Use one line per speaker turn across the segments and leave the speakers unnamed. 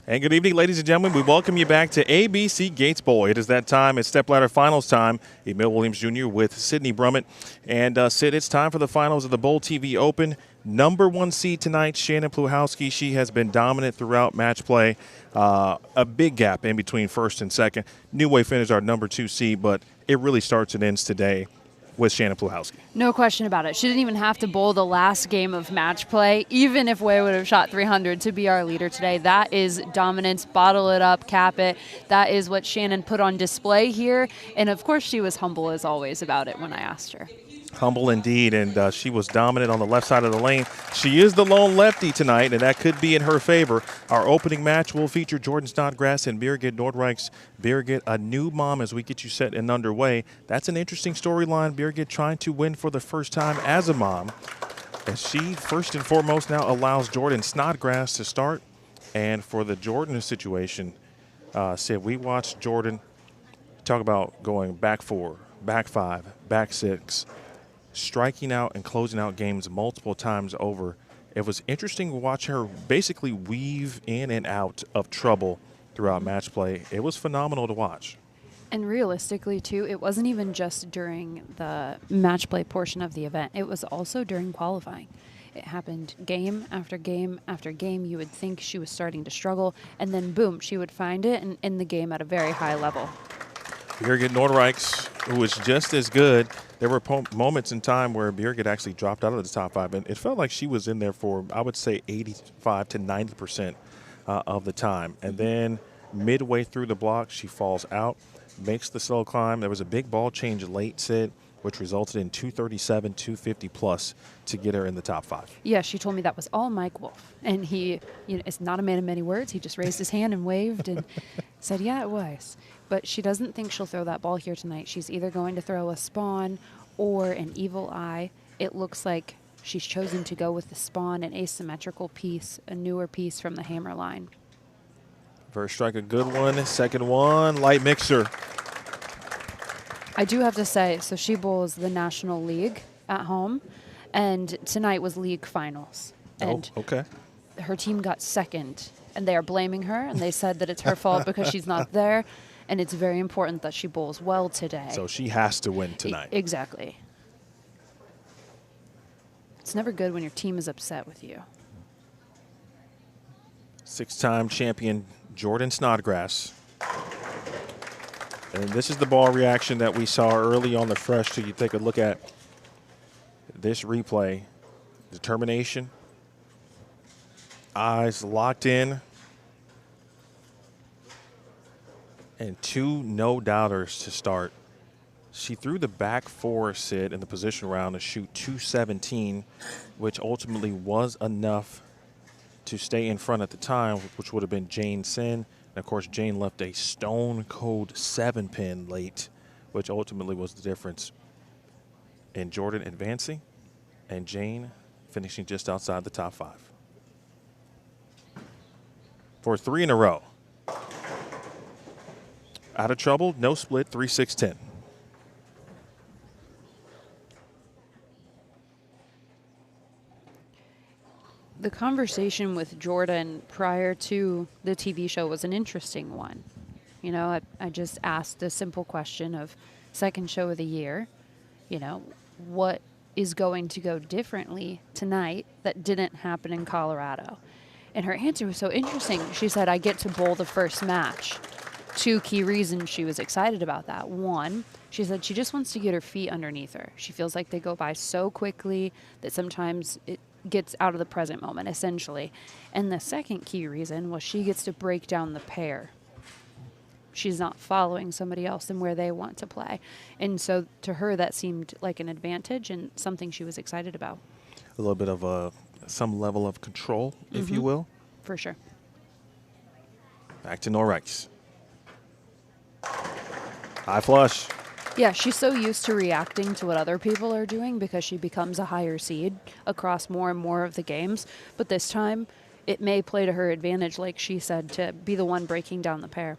And good evening, ladies and gentlemen. We welcome you back to ABC Gates Bowl. It is that time. It's Stepladder Finals time. Emil Williams Jr. with Sydney Brummett. And Sid, it's time for the finals of the BowlTV Open. Number 1 seed tonight, Shannon Pluhowsky. She has been dominant throughout match play. A big gap in between first and second. New Way finished our number 2 seed, but it really starts and ends today with Shannon Pluhowsky.
No question about it. She didn't even have to bowl the last game of match play, even if Wei would have shot 300 to be our leader today. That is dominance. Bottle it up, cap it. That is what Shannon put on display here. And, of course, she was humble, as always, about it when I asked her.
Humble indeed, and she was dominant on the left side of the lane. She is the lone lefty tonight, and that could be in her favor. Our opening match will feature Jordan Snodgrass and Birgit Noreiks. Birgit, a new mom as we get you set and underway. That's an interesting storyline. Birgit trying to win for the first time as a mom, as she first and foremost now allows Jordan Snodgrass to start. And for the Jordan situation, Sid, we watched Jordan talk about going back 4, back 5, back 6, striking out and closing out games multiple times over. It was interesting to watch her basically weave in and out of trouble throughout match play. It was phenomenal to watch.
And realistically, too, it wasn't even just during the match play portion of the event. It was also during qualifying. It happened game after game after game. You would think she was starting to struggle, and then boom, she would find it and end the game at a very high level.
Birgit Noreiks, who was just as good. There were moments in time where Birgit actually dropped out of the top 5, and it felt like she was in there for, I would say, 85 to 90% of the time. And then midway through the block, she falls out, makes the slow climb. There was a big ball change late, Sid, which resulted in 237, 250 plus to get her in the top 5.
Yeah, she told me that was all Mike Wolf. And he, is not a man of many words. He just raised his hand and waved and said, yeah, it was. But she doesn't think she'll throw that ball here tonight. She's either going to throw a spawn or an evil eye. It looks like she's chosen to go with the spawn, an asymmetrical piece, a newer piece from the hammer line.
First strike, a good one. Second one, light mixer.
I do have to say, so she bowls the National League at home, and tonight was league finals. And
okay.
Her team got second, and they are blaming her, and they said that it's her fault because she's not there. And it's very important that she bowls well today.
So she has to win tonight.
Exactly. It's never good when your team is upset with you.
6-time champion Jordan Snodgrass. And this is the ball reaction that we saw early on the fresh. So you take a look at this replay. Determination. Eyes locked in. And 2 no-doubters to start. She threw the back 4 sit in the position round to shoot 217, which ultimately was enough to stay in front at the time, which would have been Jane Sin. And, of course, Jane left a stone-cold 7-pin late, which ultimately was the difference in Jordan advancing and Jane finishing just outside the top 5. For 3 in a row. Out of trouble, no split, 3-6-10.
The conversation with Jordan prior to the TV show was an interesting one. I just asked a simple question of second show of the year, what is going to go differently tonight that didn't happen in Colorado? And her answer was so interesting. She said, I get to bowl the first match. 2 key reasons she was excited about that. One, she said she just wants to get her feet underneath her. She feels like they go by so quickly that sometimes it gets out of the present moment, essentially. And the second key reason was she gets to break down the pair. She's not following somebody else in where they want to play. And so to her, that seemed like an advantage and something she was excited about.
A little bit of some level of control, if you will.
For sure.
Back to Noreiks. High flush.
Yeah, she's so used to reacting to what other people are doing because she becomes a higher seed across more and more of the games. But this time, it may play to her advantage, like she said, to be the one breaking down the pair.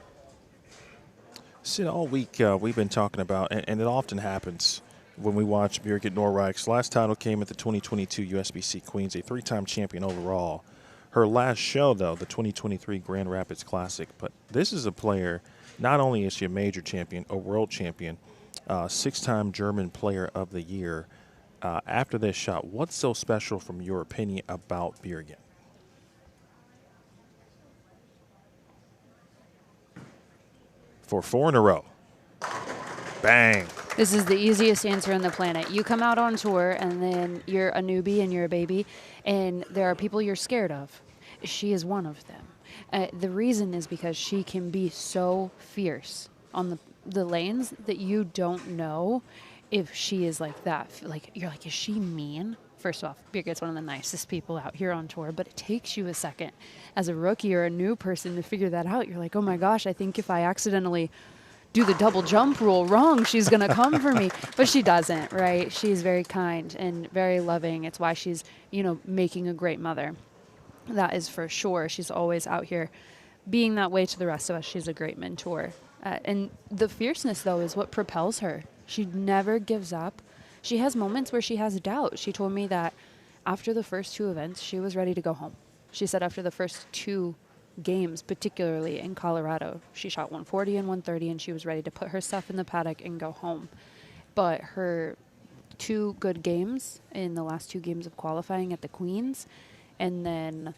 Sid, all week we've been talking about, and it often happens when we watch Birgit Noreiks. Last title came at the 2022 USBC Queens, a 3-time champion overall. her last show, though, the 2023 Grand Rapids Classic. But this is a player, not only is she a major champion, a world champion, 6-time German Player of the Year. After this shot, what's so special from your opinion about Birgit? For 4 in a row. Bang.
This is the easiest answer on the planet. You come out on tour and then you're a newbie and you're a baby and there are people you're scared of. She is one of them. The reason is because she can be so fierce on the lanes that you don't know if she is like that. Like, you're like, is she mean? First off, Birgit's one of the nicest people out here on tour, but it takes you a second as a rookie or a new person to figure that out. You're like, oh my gosh, I think if I accidentally do the double jump rule wrong, she's going to come for me. But she doesn't, right? She's very kind and very loving. It's why she's, you know, making a great mother. That is for sure. She's always out here being that way to the rest of us. She's a great mentor. And the fierceness, though, is what propels her. She never gives up. She has moments where she has doubt. She told me that after the first 2 events, she was ready to go home. She said after the first 2 games, particularly in Colorado, she shot 140 and 130, and she was ready to put her stuff in the paddock and go home. But her 2 good games in the last 2 games of qualifying at the Queens, and then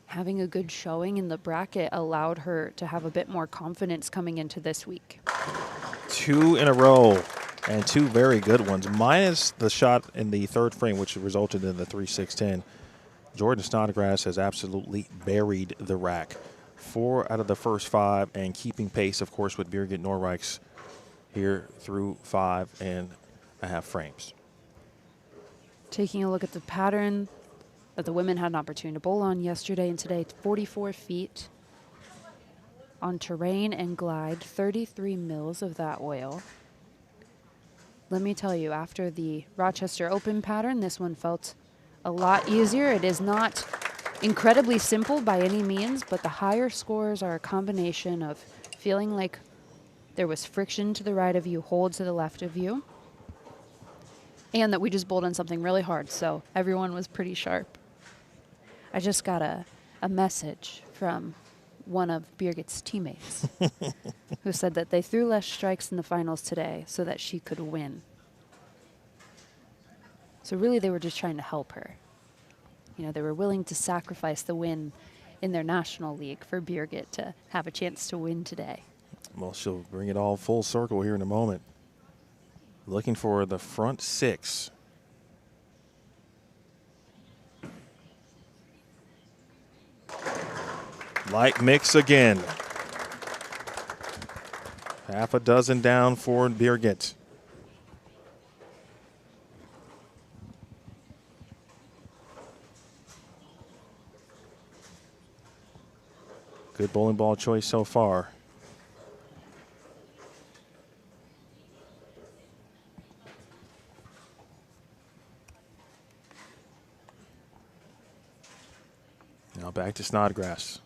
having a good showing in the bracket allowed her to have a bit more confidence coming into this week.
2 in a row, and 2 very good ones, minus the shot in the 3rd frame, which resulted in the 3-6-10. Jordan Snodgrass has absolutely buried the rack. 4 out of the first 5, and keeping pace, of course, with Birgit Noreiks here through 5.5 frames.
Taking a look at the pattern that the women had an opportunity to bowl on yesterday and today, 44 feet on terrain and glide, 33 mils of that oil. Let me tell you, after the Rochester Open pattern, this one felt a lot easier. It is not incredibly simple by any means, but the higher scores are a combination of feeling like there was friction to the right of you, hold to the left of you, and that we just bowled on something really hard, so everyone was pretty sharp. I just got a message from one of Birgit's teammates who said that they threw less strikes in the finals today so that she could win. So really they were just trying to help her. You know, they were willing to sacrifice the win in their national league for Birgit to have a chance to win today.
Well, she'll bring it all full circle here in a moment. Looking for the front 6. Light mix again. Half a dozen down for Birgit. Good bowling ball choice so far. Now back to Snodgrass.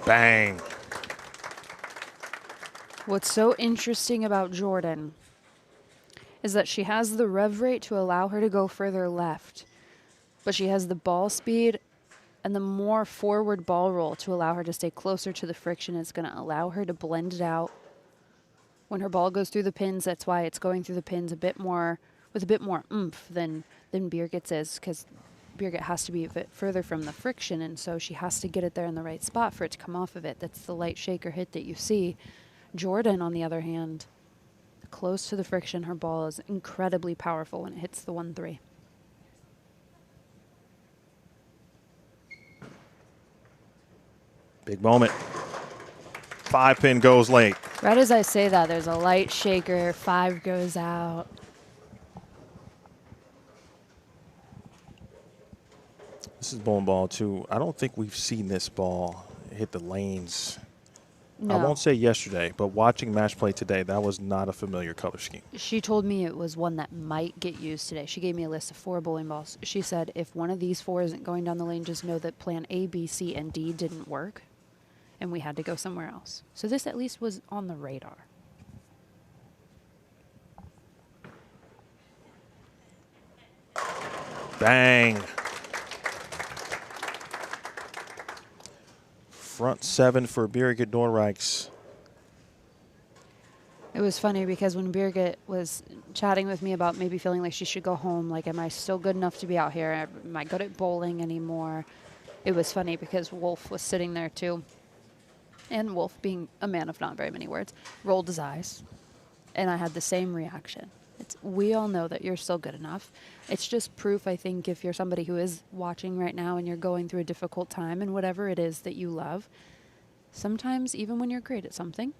Bang.
What's so interesting about Jordan is that she has the rev rate to allow her to go further left, but she has the ball speed and the more forward ball roll to allow her to stay closer to the friction. It's going to allow her to blend it out. When her ball goes through the pins, that's why it's going through the pins a bit more, with a bit more oomph than Birgit's is, because Birgit has to be a bit further from the friction, and so she has to get it there in the right spot for it to come off of it. That's the light shaker hit that you see. Jordan, on the other hand, close to the friction, her ball is incredibly powerful when it hits the 1-3.
Big moment. 5-pin goes late.
Right as I say that, there's a light shaker, 5 goes out.
This is bowling ball 2. I don't think we've seen this ball hit the lanes.
No.
I won't say yesterday, but watching match play today, that was not a familiar color scheme.
She told me it was one that might get used today. She gave me a list of 4 bowling balls. She said, if one of these 4 isn't going down the lane, just know that plan A, B, C, and D didn't work, and we had to go somewhere else. So this at least was on the radar.
Bang. Front 7 for Birgit Noreiks.
It was funny because when Birgit was chatting with me about maybe feeling like she should go home, like, am I still good enough to be out here? Am I good at bowling anymore? It was funny because Wolf was sitting there too. And Wolf, being a man of not very many words, rolled his eyes. And I had the same reaction. We all know that you're still good enough. It's just proof, I think, if you're somebody who is watching right now and you're going through a difficult time and whatever it is that you love, sometimes even when you're great at something,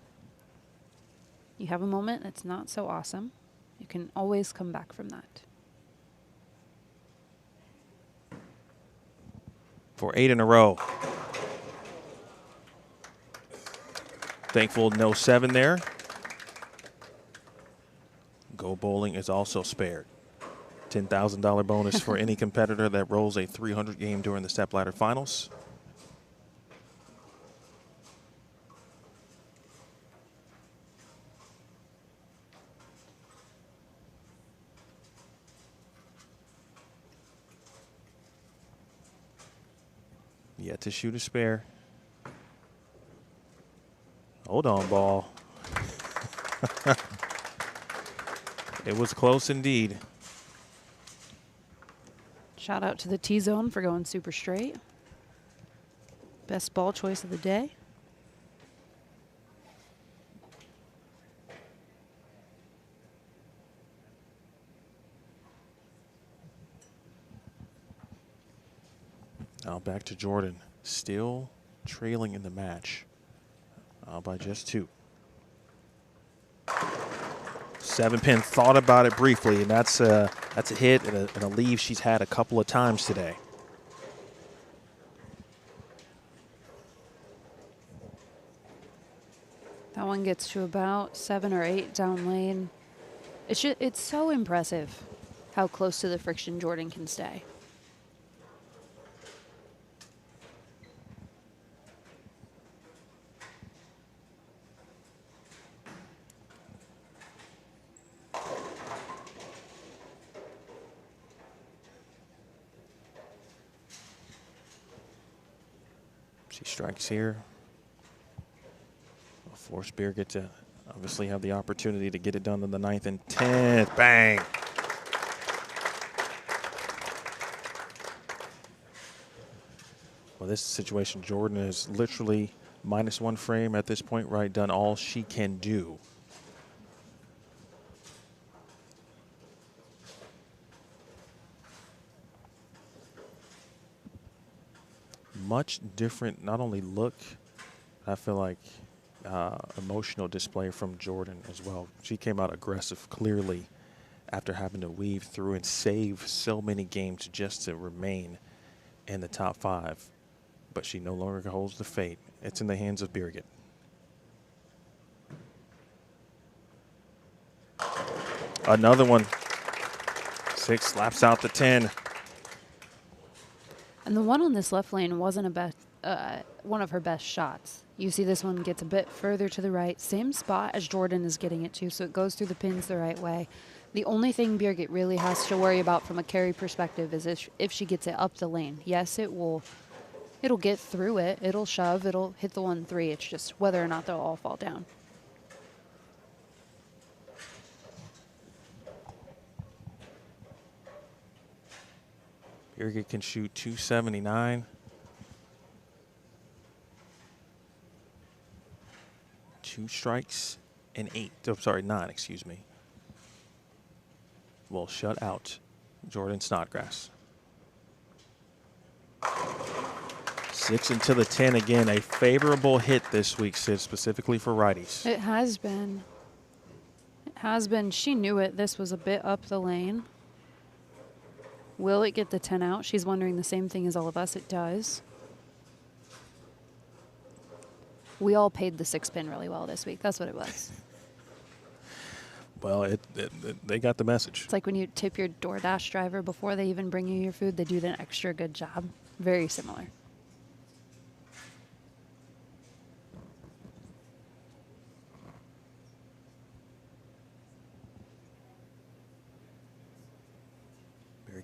you have a moment that's not so awesome. You can always come back from that.
For 8 in a row. Thankful no 7 there. Go bowling is also spared. $10,000 bonus for any competitor that rolls a 300 game during the Stepladder Finals. Yet to shoot a spare. Hold on, ball. It was close indeed.
Shout out to the T-Zone for going super straight. Best ball choice of the day.
Now back to Jordan, still trailing in the match by just 2. 7-pin thought about it briefly, and that's a hit and a leave she's had a couple of times today.
That one gets to about 7 or 8 down lane. It's so impressive how close to the friction Jordan can stay.
She strikes here. Will force Birgit to obviously have the opportunity to get it done in the 9th and 10th. Bang! Well, this situation, Jordan is literally -1 frame at this point, right? Done all she can do. Much different, not only look, I feel like emotional display from Jordan as well. She came out aggressive clearly after having to weave through and save so many games just to remain in the top 5. But she no longer holds the fate. It's in the hands of Birgit. Another one. 6 slaps out the 10.
And the one on this left lane wasn't one of her best shots. You see this one gets a bit further to the right, same spot as Jordan is getting it to, so it goes through the pins the right way. The only thing Birgit really has to worry about from a carry perspective is if she gets it up the lane. Yes, it'll get through it, it'll shove, it'll hit the 1-3. It's just whether or not they'll all fall down.
Birgit can shoot 279. 2 strikes and 8. Oh, sorry, 9, excuse me. Will shut out Jordan Snodgrass. 6 into the 10 again. A favorable hit this week, Sid, specifically for righties.
It has been. It has been. She knew it. This was a bit up the lane. Will it get the 10 out? She's wondering the same thing as all of us. It does. We all paid the 6-pin really well this week. That's what it was.
Well, they got the message.
It's like when you tip your DoorDash driver before they even bring you your food, they do an extra good job. Very similar.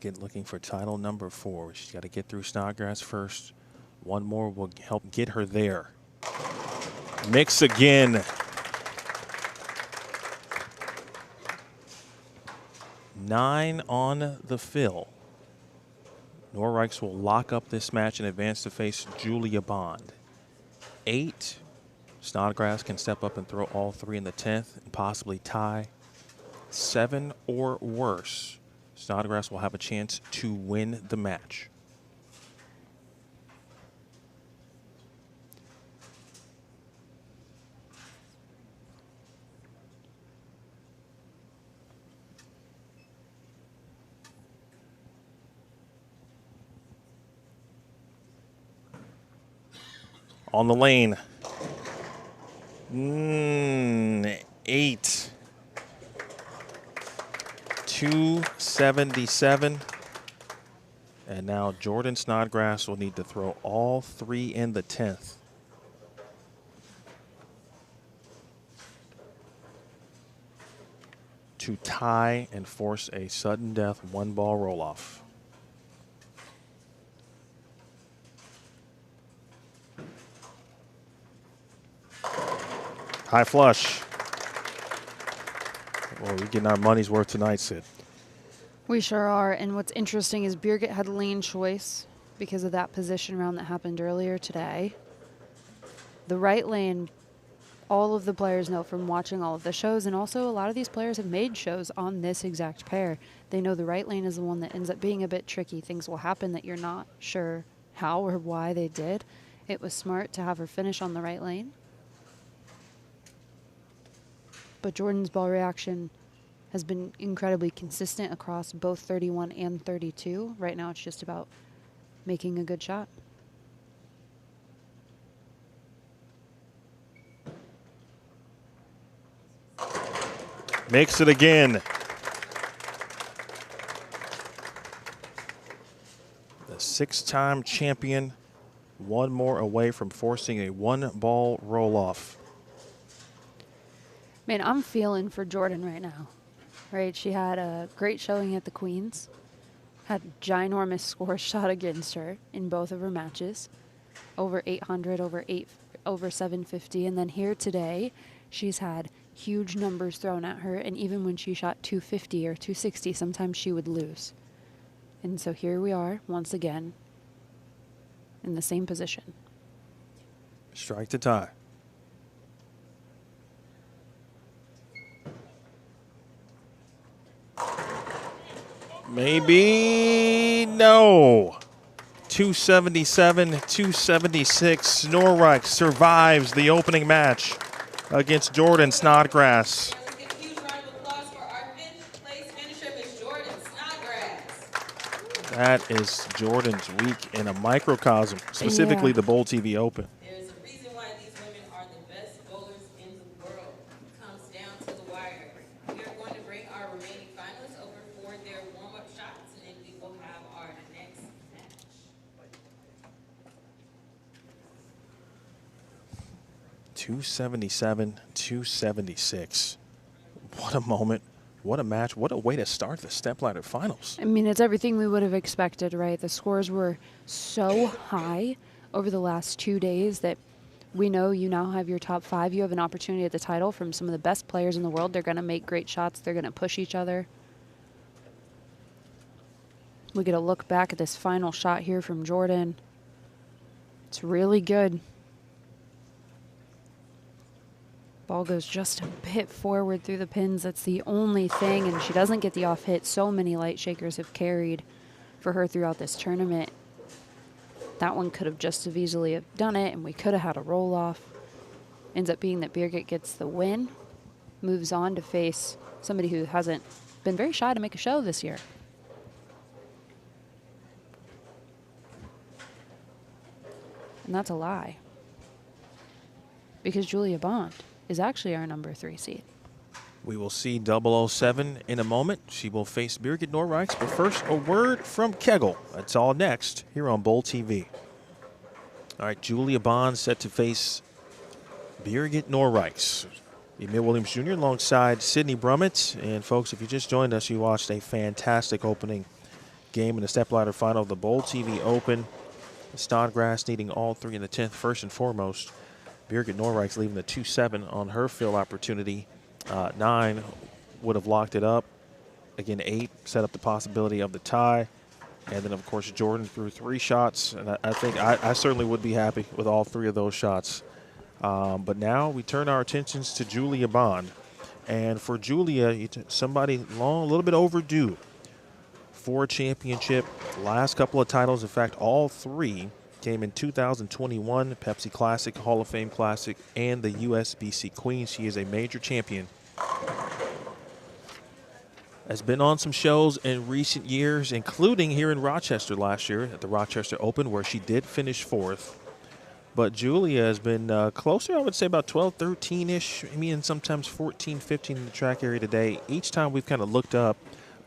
Birgit looking for title number 4. She's got to get through Snodgrass first. One more will help get her there. Mix again. 9 on the fill. Noreiks will lock up this match and advance to face Julia Bond. 8. Snodgrass can step up and throw all 3 in the 10th and possibly tie. 7 or worse, Snodgrass will have a chance to win the match. On the lane. 8. 277. And now Jordan Snodgrass will need to throw all 3 in the 10th. To tie and force a sudden death 1-ball roll-off. High flush. Well, we're getting our money's worth tonight, Sid.
We sure are. And what's interesting is Birgit had lane choice because of that position round that happened earlier today. The right lane, all of the players know from watching all of the shows, and also a lot of these players have made shows on this exact pair. They know the right lane is the one that ends up being a bit tricky. Things will happen that you're not sure how or why they did. It was smart to have her finish on the right lane. But Jordan's ball reaction has been incredibly consistent across both 31 and 32. Right now it's just about making a good shot.
Makes it again. The 6-time champion, one more away from forcing a 1-ball roll-off.
Man, I'm feeling for Jordan right now, right? She had a great showing at the Queens, had ginormous score shot against her in both of her matches, over 800, over 750, and then here today, she's had huge numbers thrown at her, and even when she shot 250 or 260, sometimes she would lose. And so here we are, once again, in the same position.
Strike to tie. Maybe no. 277, 276. Noreiks survives the opening match against Jordan Snodgrass.
Let's give a huge round of applause for our 5th place finisher, Miss Jordan Snodgrass.
That is Jordan's week in a microcosm, specifically the BowlTV Open.
There's a reason why these women are the best bowlers in the world. It comes down to the wire. We are going to bring our remaining finalists over for their warm-up shots, and then we will have our next match.
277, 276. What a moment. What a match. What a way to start the Stepladder Finals.
I mean, it's everything we would have expected, right? The scores were so high over the last 2 days that we know you now have your top 5. You have an opportunity at the title from some of the best players in the world. They're going to make great shots. They're going to push each other. We get a look back at this final shot here from Jordan. It's really good. Ball goes just a bit forward through the pins. That's the only thing, and she doesn't get the off hit. So many light shakers have carried for her throughout this tournament. That one could have just as easily have done it, and we could have had a roll off. Ends up being that Birgit gets the win, moves on to face somebody who hasn't been very shy to make a show this year. And that's a lie, because Julia Bond is actually our number 3 seed.
We will see 007 in a moment. She will face Birgit Noreiks, but first a word from Kegel. That's all next here on BowlTV. All right, Julia Bond set to face Birgit Noreiks. Emil Williams Jr. alongside Sydney Brummett. And folks, if you just joined us, you watched a fantastic opening game in the stepladder final of the BowlTV Open. Snodgrass needing all three in the 10th. First and foremost, Birgit Noreiks leaving the 2-7 on her fill opportunity. 9 would have locked it up. Again, 8 set up the possibility of the tie. And then, of course, Jordan threw 3 shots. And I think I certainly would be happy with all 3 of those shots. But now we turn our attentions to Julia Bond. And for Julia, somebody a little bit overdue for a championship. Last couple of titles, in fact, all 3 came in 2021, Pepsi Classic, Hall of Fame Classic, and the USBC Queen. She is a major champion. Has been on some shows in recent years, including here in Rochester last year at the Rochester Open, where she did finish 4th. But Julia has been closer, I would say about 12, 13-ish, maybe, and sometimes 14, 15 in the track area today. Each time we've kind of looked up,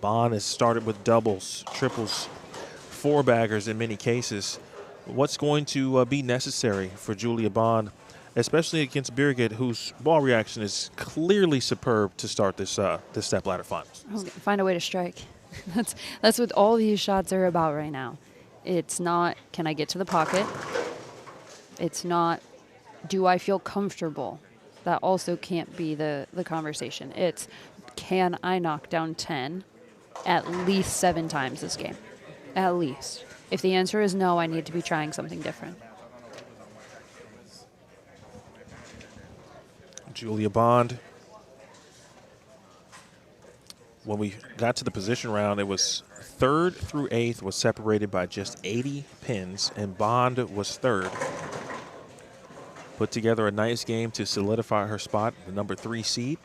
Bond has started with doubles, triples, 4-baggers in many cases. What's going to be necessary for Julia Bond, especially against Birgit, whose ball reaction is clearly superb to start this stepladder finals?
Find a way to strike. That's what all these shots are about right now. It's not, can I get to the pocket? It's not, do I feel comfortable? That also can't be the conversation. It's, can I knock down 10 at least 7 times this game? At least. If the answer is no, I need to be trying something different.
Julia Bond. When we got to the position round, it was 3rd through 8th was separated by just 80 pins, and Bond was 3rd. Put together a nice game to solidify her spot, the number 3 seed.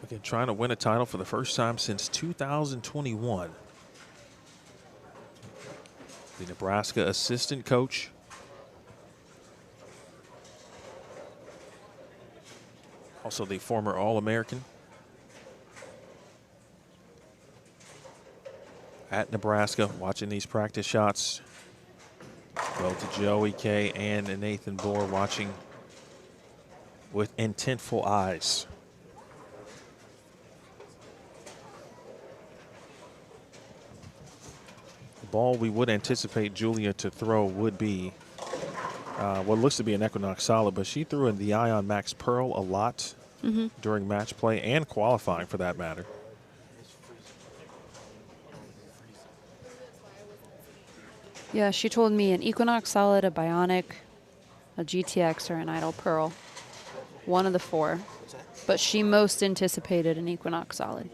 Again, trying to win a title for the first time since 2021. The Nebraska assistant coach. Also the former All-American at Nebraska, watching these practice shots. Go to Joey K and Nathan Bohr, watching with intentful eyes. The ball we would anticipate Julia to throw would be what looks to be an Equinox solid, but she threw in the Ion Max Pearl a lot during match play and qualifying for that matter.
Yeah, she told me an Equinox Solid, a Bionic, a GTX, or an Idol Pearl. One of the 4. But she most anticipated an Equinox Solid.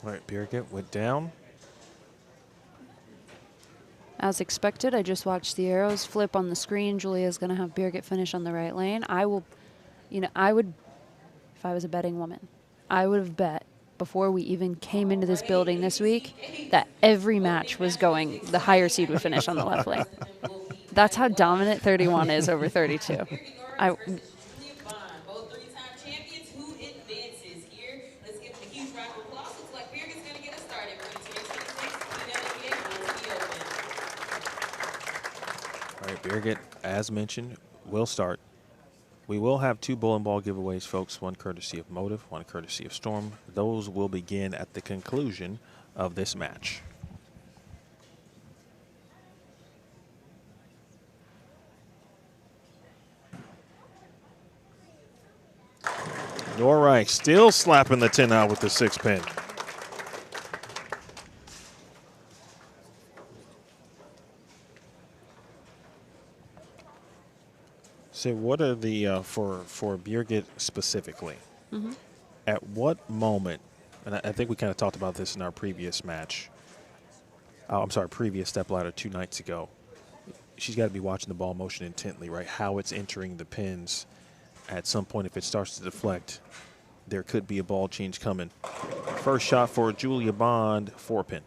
All right, Birgit went down.
As expected, I just watched the arrows flip on the screen. Julia's going to have Birgit finish on the right lane. I would, if I was a betting woman, I would have bet before we even came into this building this week that every match was going, the higher seed would finish on the left lane. That's how dominant 31 is over 32.
Both 3-time champions. Who advances here? Let's give them a huge round of applause. Looks like Birgit's going to get us started for the 2026 PWBA BowlTV Open.
All right, Birgit, as mentioned, will start. We will have 2 bowling ball giveaways, folks, one courtesy of Motive, one courtesy of Storm. Those will begin at the conclusion of this match. Noreiks still slapping the 10 out with the 6-pin. So what are the, for Birgit specifically, at what moment, and I think we kind of talked about this in our previous match, previous stepladder 2 nights ago, she's got to be watching the ball motion intently, right? How it's entering the pins. At some point, if it starts to deflect, there could be a ball change coming. First shot for Julia Bond, 4-pin.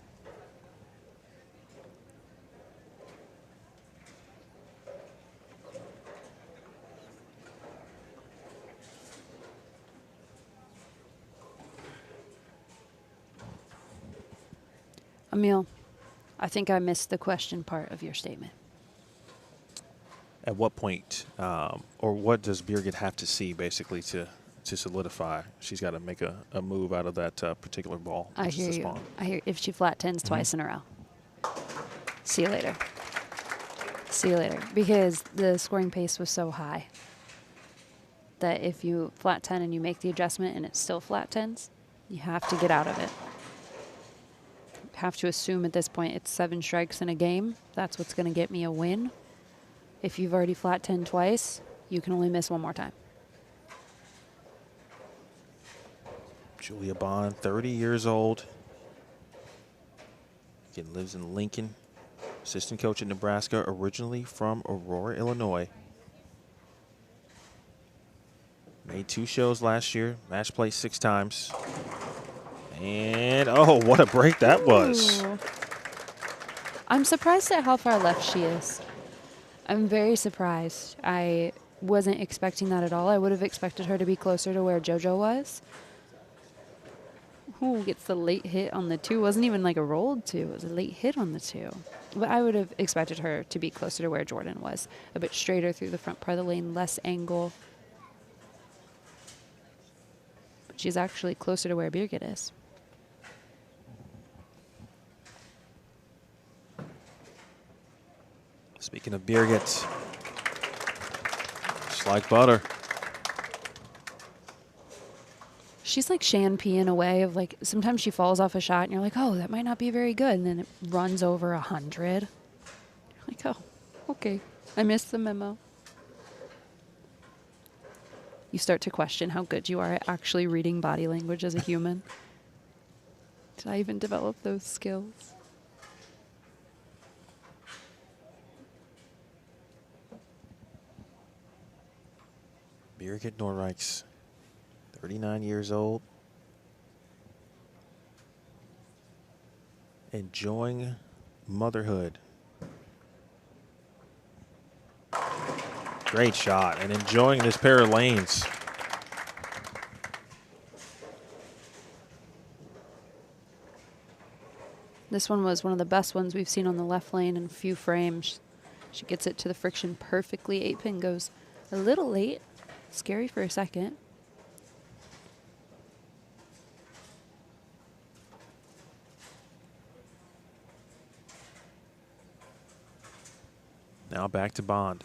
Emil, I think I missed the question part of your statement.
At what point, or what does Birgit have to see basically to solidify? She's got to make a move out of that particular ball.
I
Which
hear
is the
you.
spawn.
I hear if she flat tens twice in a row. See you later. See you later. Because the scoring pace was so high that if you flat 10 and you make the adjustment and it's still flat tens, you have to get out of it. You have to assume at this point it's 7 strikes in a game. That's what's going to get me a win. If you've already flat 10 twice, you can only miss one more time.
Julia Bond, 30 years old. Again, lives in Lincoln. Assistant coach at Nebraska, originally from Aurora, Illinois. Made 2 shows last year, match play 6 times. And, oh, what a break that was.
Ooh. I'm surprised at how far left she is. I'm very surprised. I wasn't expecting that at all. I would have expected her to be closer to where JoJo was. Who gets the late hit on the 2? Wasn't even like a rolled 2. It was a late hit on the 2. But I would have expected her to be closer to where Jordan was. A bit straighter through the front part of the lane, less angle. But she's actually closer to where Birgit is.
Speaking of Birgit, just like butter.
She's like Shan P in a way of like, sometimes she falls off a shot and you're like, oh, that might not be very good. And then it runs over 100. You're like, oh, okay. I missed the memo. You start to question how good you are at actually reading body language as a human. Did I even develop those skills?
Birgit Noreiks, 39 years old. Enjoying motherhood. Great shot, and enjoying this pair of lanes.
This one was one of the best ones we've seen on the left lane in a few frames. She gets it to the friction perfectly. 8-pin goes a little late. Scary for a second.
Now back to Bond.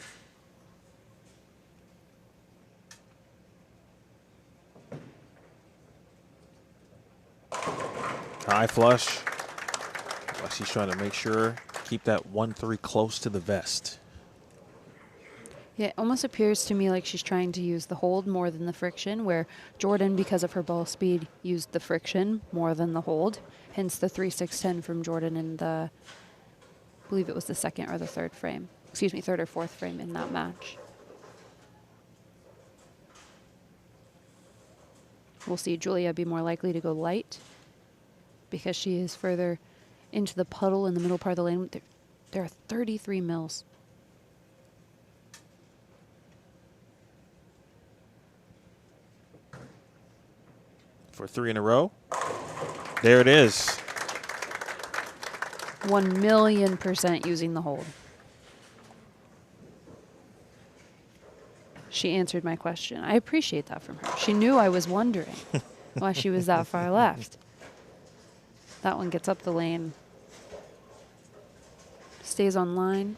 High flush. She's trying to make sure, keep that 1-3 close to the vest.
Yeah, it almost appears to me like she's trying to use the hold more than the friction, where Jordan, because of her ball speed, used the friction more than the hold. Hence the 3-6-10 from Jordan in the, I believe it was the second or the third frame. Excuse me, third or fourth frame in that match. We'll see Julia be more likely to go light because she is further into the puddle in the middle part of the lane. There are 33 mils.
For 3 in a row. There it is.
1,000,000% using the hold. She answered my question. I appreciate that from her. She knew I was wondering why she was that far left. That one gets up the lane. Stays on line.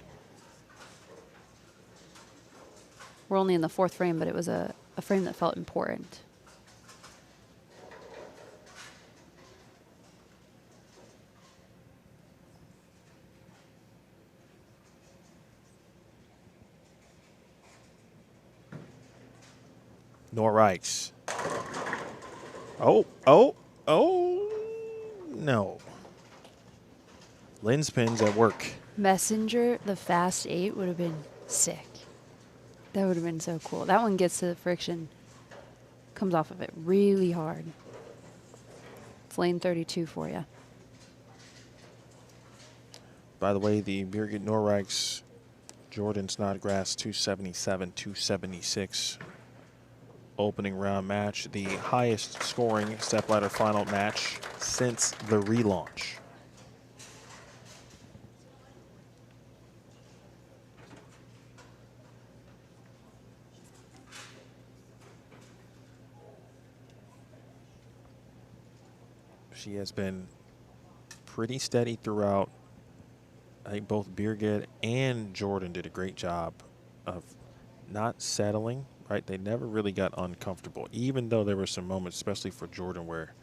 We're only in the 4th frame, but it was a frame that felt important.
Noreiks. Oh, no. Lynn's pins at work.
Messenger, the fast 8 would have been sick. That would have been so cool. That one gets to the friction. Comes off of it really hard. It's lane 32 for you.
By the way, the Birgit Noreiks, Jordan Snodgrass 277, 276 opening round match, the highest scoring stepladder final match since the relaunch. She has been pretty steady throughout. I think both Birgit and Jordan did a great job of not settling, right? They never really got uncomfortable, even though there were some moments, especially for Jordan, where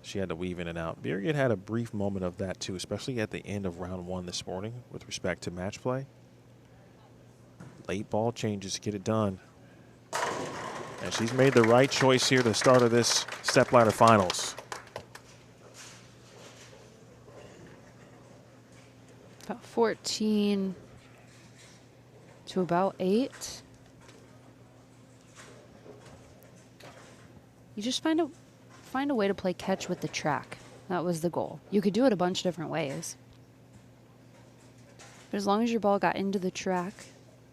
she had to weave in and out. Birgit had a brief moment of that too, especially at the end of round 1 this morning with respect to match play. Late ball changes to get it done. And she's made the right choice here to start of this Stepladder Finals.
About 14 to about 8. You just find a way to play catch with the track. That was the goal. You could do it a bunch of different ways. But as long as your ball got into the track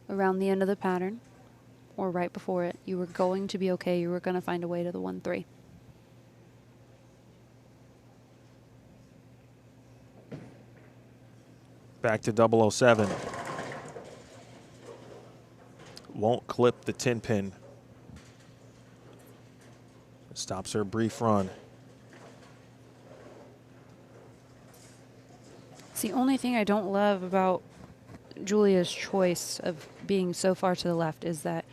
around the end of the pattern or right before it, you were going to be okay. You were going to find a way to the 1-3.
Back to 007. Won't clip the 10 pin. Stops her brief run.
It's the only thing I don't love about Julia's choice of being so far to the left is that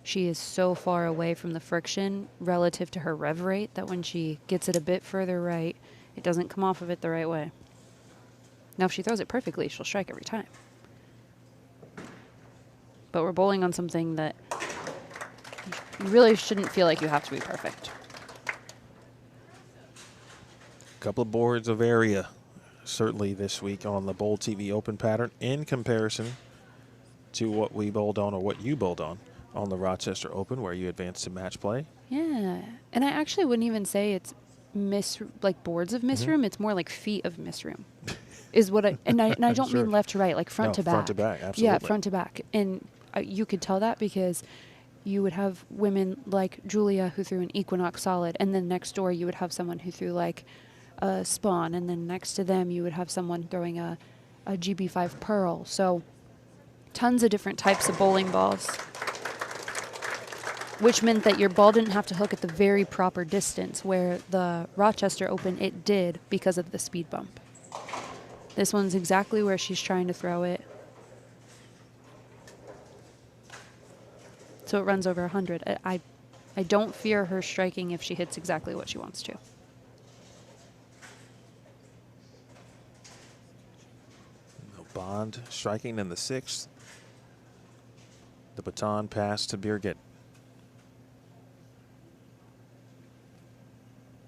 she is so far away from the friction relative to her rev rate that when she gets it a bit further right, it doesn't come off of it the right way. Now, if she throws it perfectly, she'll strike every time. But we're bowling on something that you really shouldn't feel like you have to be perfect.
Couple of boards of area certainly this week on the BowlTV Open pattern in comparison to what we bowled on or what you bowled on the Rochester Open, where you advanced to match play.
Yeah, and I actually wouldn't even say it's like boards of misroom. It's more like feet of misroom, is what I and I don't
Sure.
mean left to right, like front to back.
Front to back, absolutely.
Yeah, front to back, and you could tell that because you would have women like Julia who threw an Equinox solid, and then next door you would have someone who threw like a Spawn, and then next to them you would have someone throwing a GB5 Pearl. So tons of different types of bowling balls, which meant that your ball didn't have to hook at the very proper distance, where the Rochester Open it did because of the speed bump. This one's exactly where she's trying to throw it. So it runs over 100. I don't fear her striking if she hits exactly what she wants to.
Bond striking in the 6th. The baton pass to Birgit.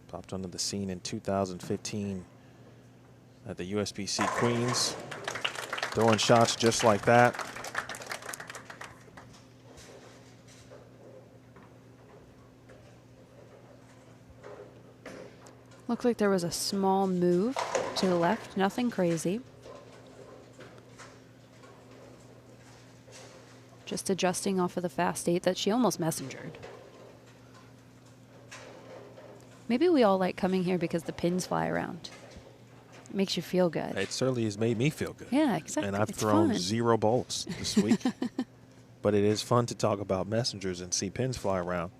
Popped onto the scene in 2015 at the USBC Queens. Throwing shots just like that.
Looked like there was a small move to the left, nothing crazy. Just adjusting off of the fast 8 that she almost messengered. Maybe we all like coming here because the pins fly around. It makes you feel good.
It certainly has made me feel good.
Yeah, exactly.
And I've
It's
thrown
fun.
0 bowls this week. But it is fun to talk about messengers and see pins fly around.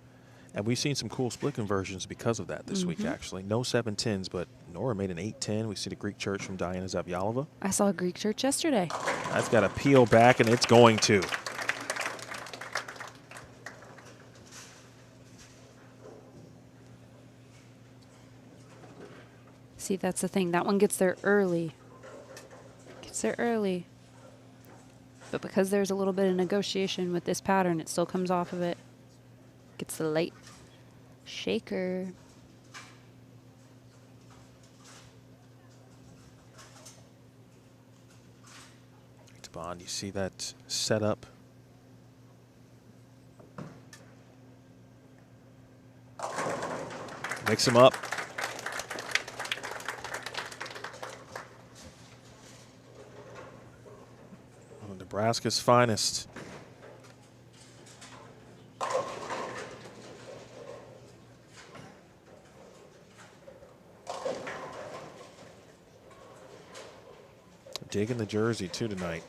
And we've seen some cool split conversions because of that this week, actually. No 7-10s, but Nora made an 8-10. We see the Greek Church from Diana Zavyalova.
I saw a Greek church yesterday.
That's got to peel back, and it's going to.
See, that's the thing. That one gets there early. Gets there early. But because there's a little bit of negotiation with this pattern, it still comes off of it. Gets the late shaker.
To Bond, you see that setup. Mix them up. Nebraska's finest. Digging the jersey too tonight.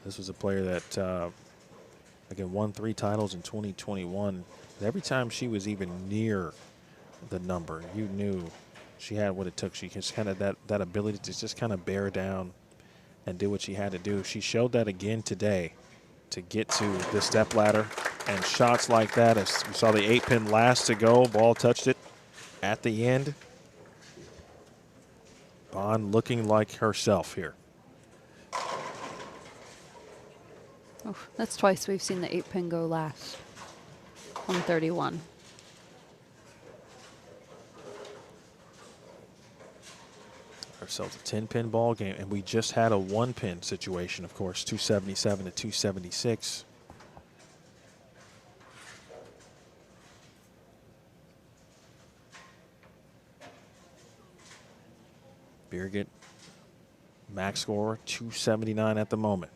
This was a player that Again, won 3 titles in 2021. Every time she was even near the number, you knew she had what it took. She just kind of that ability to just kind of bear down and do what she had to do. She showed that again today to get to the step ladder, and shots like that, as we saw the 8-pin last to go, ball touched it at the end. Bond looking like herself here.
Oh, that's twice we've seen the 8-pin go last on 31.
Ourselves a 10-pin ball game, and we just had a 1-pin situation, of course, 277 to 276. Birgit, max score 279 at the moment.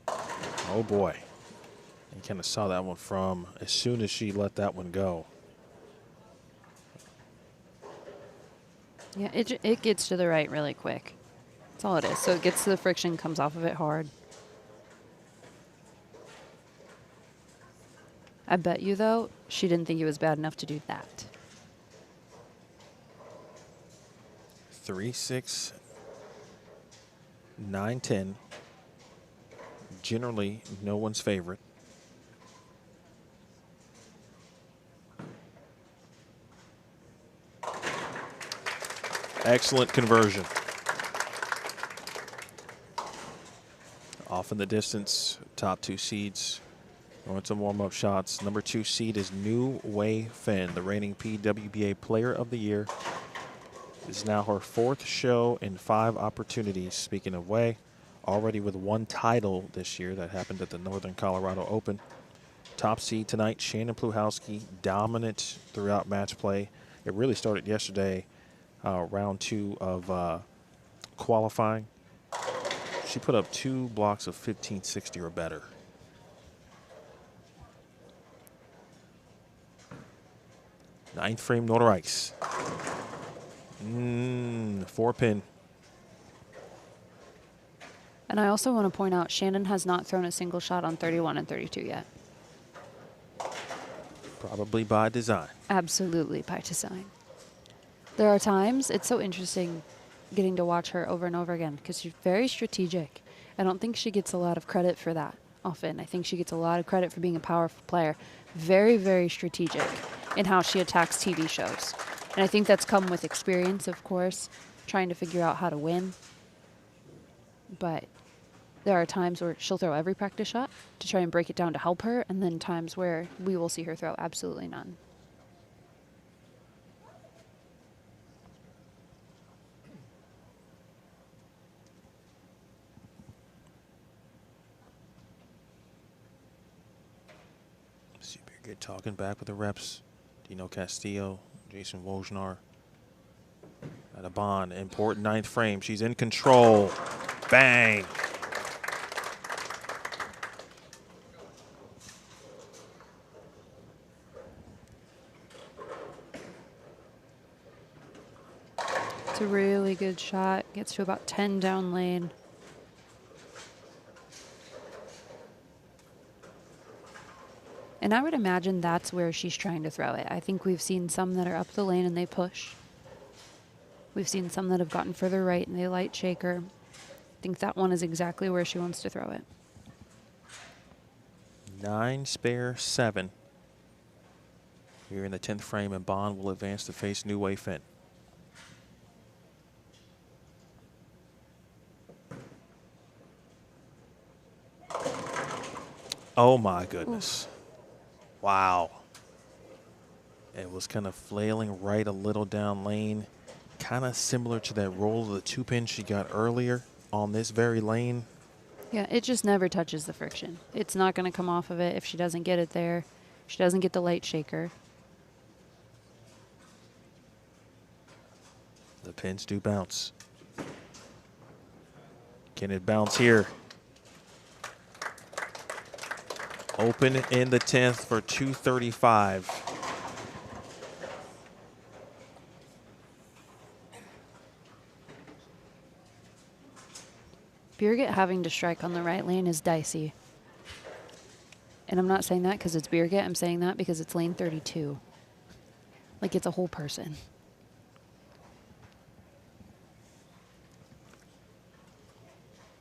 Oh boy. You kind of saw that one from as soon as she let that one go.
Yeah, it gets to the right really quick. That's all it is. So it gets to the friction, comes off of it hard. I bet you, though, she didn't think it was bad enough to do that.
3-6, 9-10. Generally, no one's favorite. Excellent conversion. Off in the distance, top 2 seeds. Going some warm-up shots. Number 2 seed is Hui Fen, the reigning PWBA Player of the Year. This is now her 4th show in 5 opportunities. Speaking of Hui, already with 1 title this year that happened at the Northern Colorado Open. Top seed tonight, Shannon Pluhowsky, dominant throughout match play. It really started yesterday, round 2 of qualifying. She put up 2 blocks of 1560 or better. Ninth frame, Noreiks. 4-pin.
And I also want to point out, Shannon has not thrown a single shot on 31 and 32 yet.
Probably by design.
Absolutely by design. There are times, it's so interesting getting to watch her over and over again because she's very strategic. I don't think she gets a lot of credit for that often. I think she gets a lot of credit for being a powerful player. Very, very strategic in how she attacks TV shows. And I think that's come with experience, of course, trying to figure out how to win. But there are times where she'll throw every practice shot to try and break it down to help her, and then times where we will see her throw absolutely none.
See Birgit talking back with the reps. Dino Castillo, Jason Wojnar. At a Bond, important 9th frame. She's in control. Bang.
It's a really good shot. Gets to about 10 down lane. And I would imagine that's where she's trying to throw it. I think we've seen some that are up the lane and they push. We've seen some that have gotten further right and they light shaker. I think that one is exactly where she wants to throw it.
9 spare 7. Here in the 10th frame, and Bond will advance to face Hui Fen. Oh my goodness. Ooh. Wow. It was kind of flailing right a little down lane. Kind of similar to that roll of the 2-pin she got earlier on this very lane.
Yeah, it just never touches the friction. It's not going to come off of it if she doesn't get it there. She doesn't get the light shaker.
The pins do bounce. Can it bounce here? Open in the 10th for 235.
Birgit having to strike on the right lane is dicey. And I'm not saying that because it's Birgit. I'm saying that because it's lane 32. Like, it's a whole person.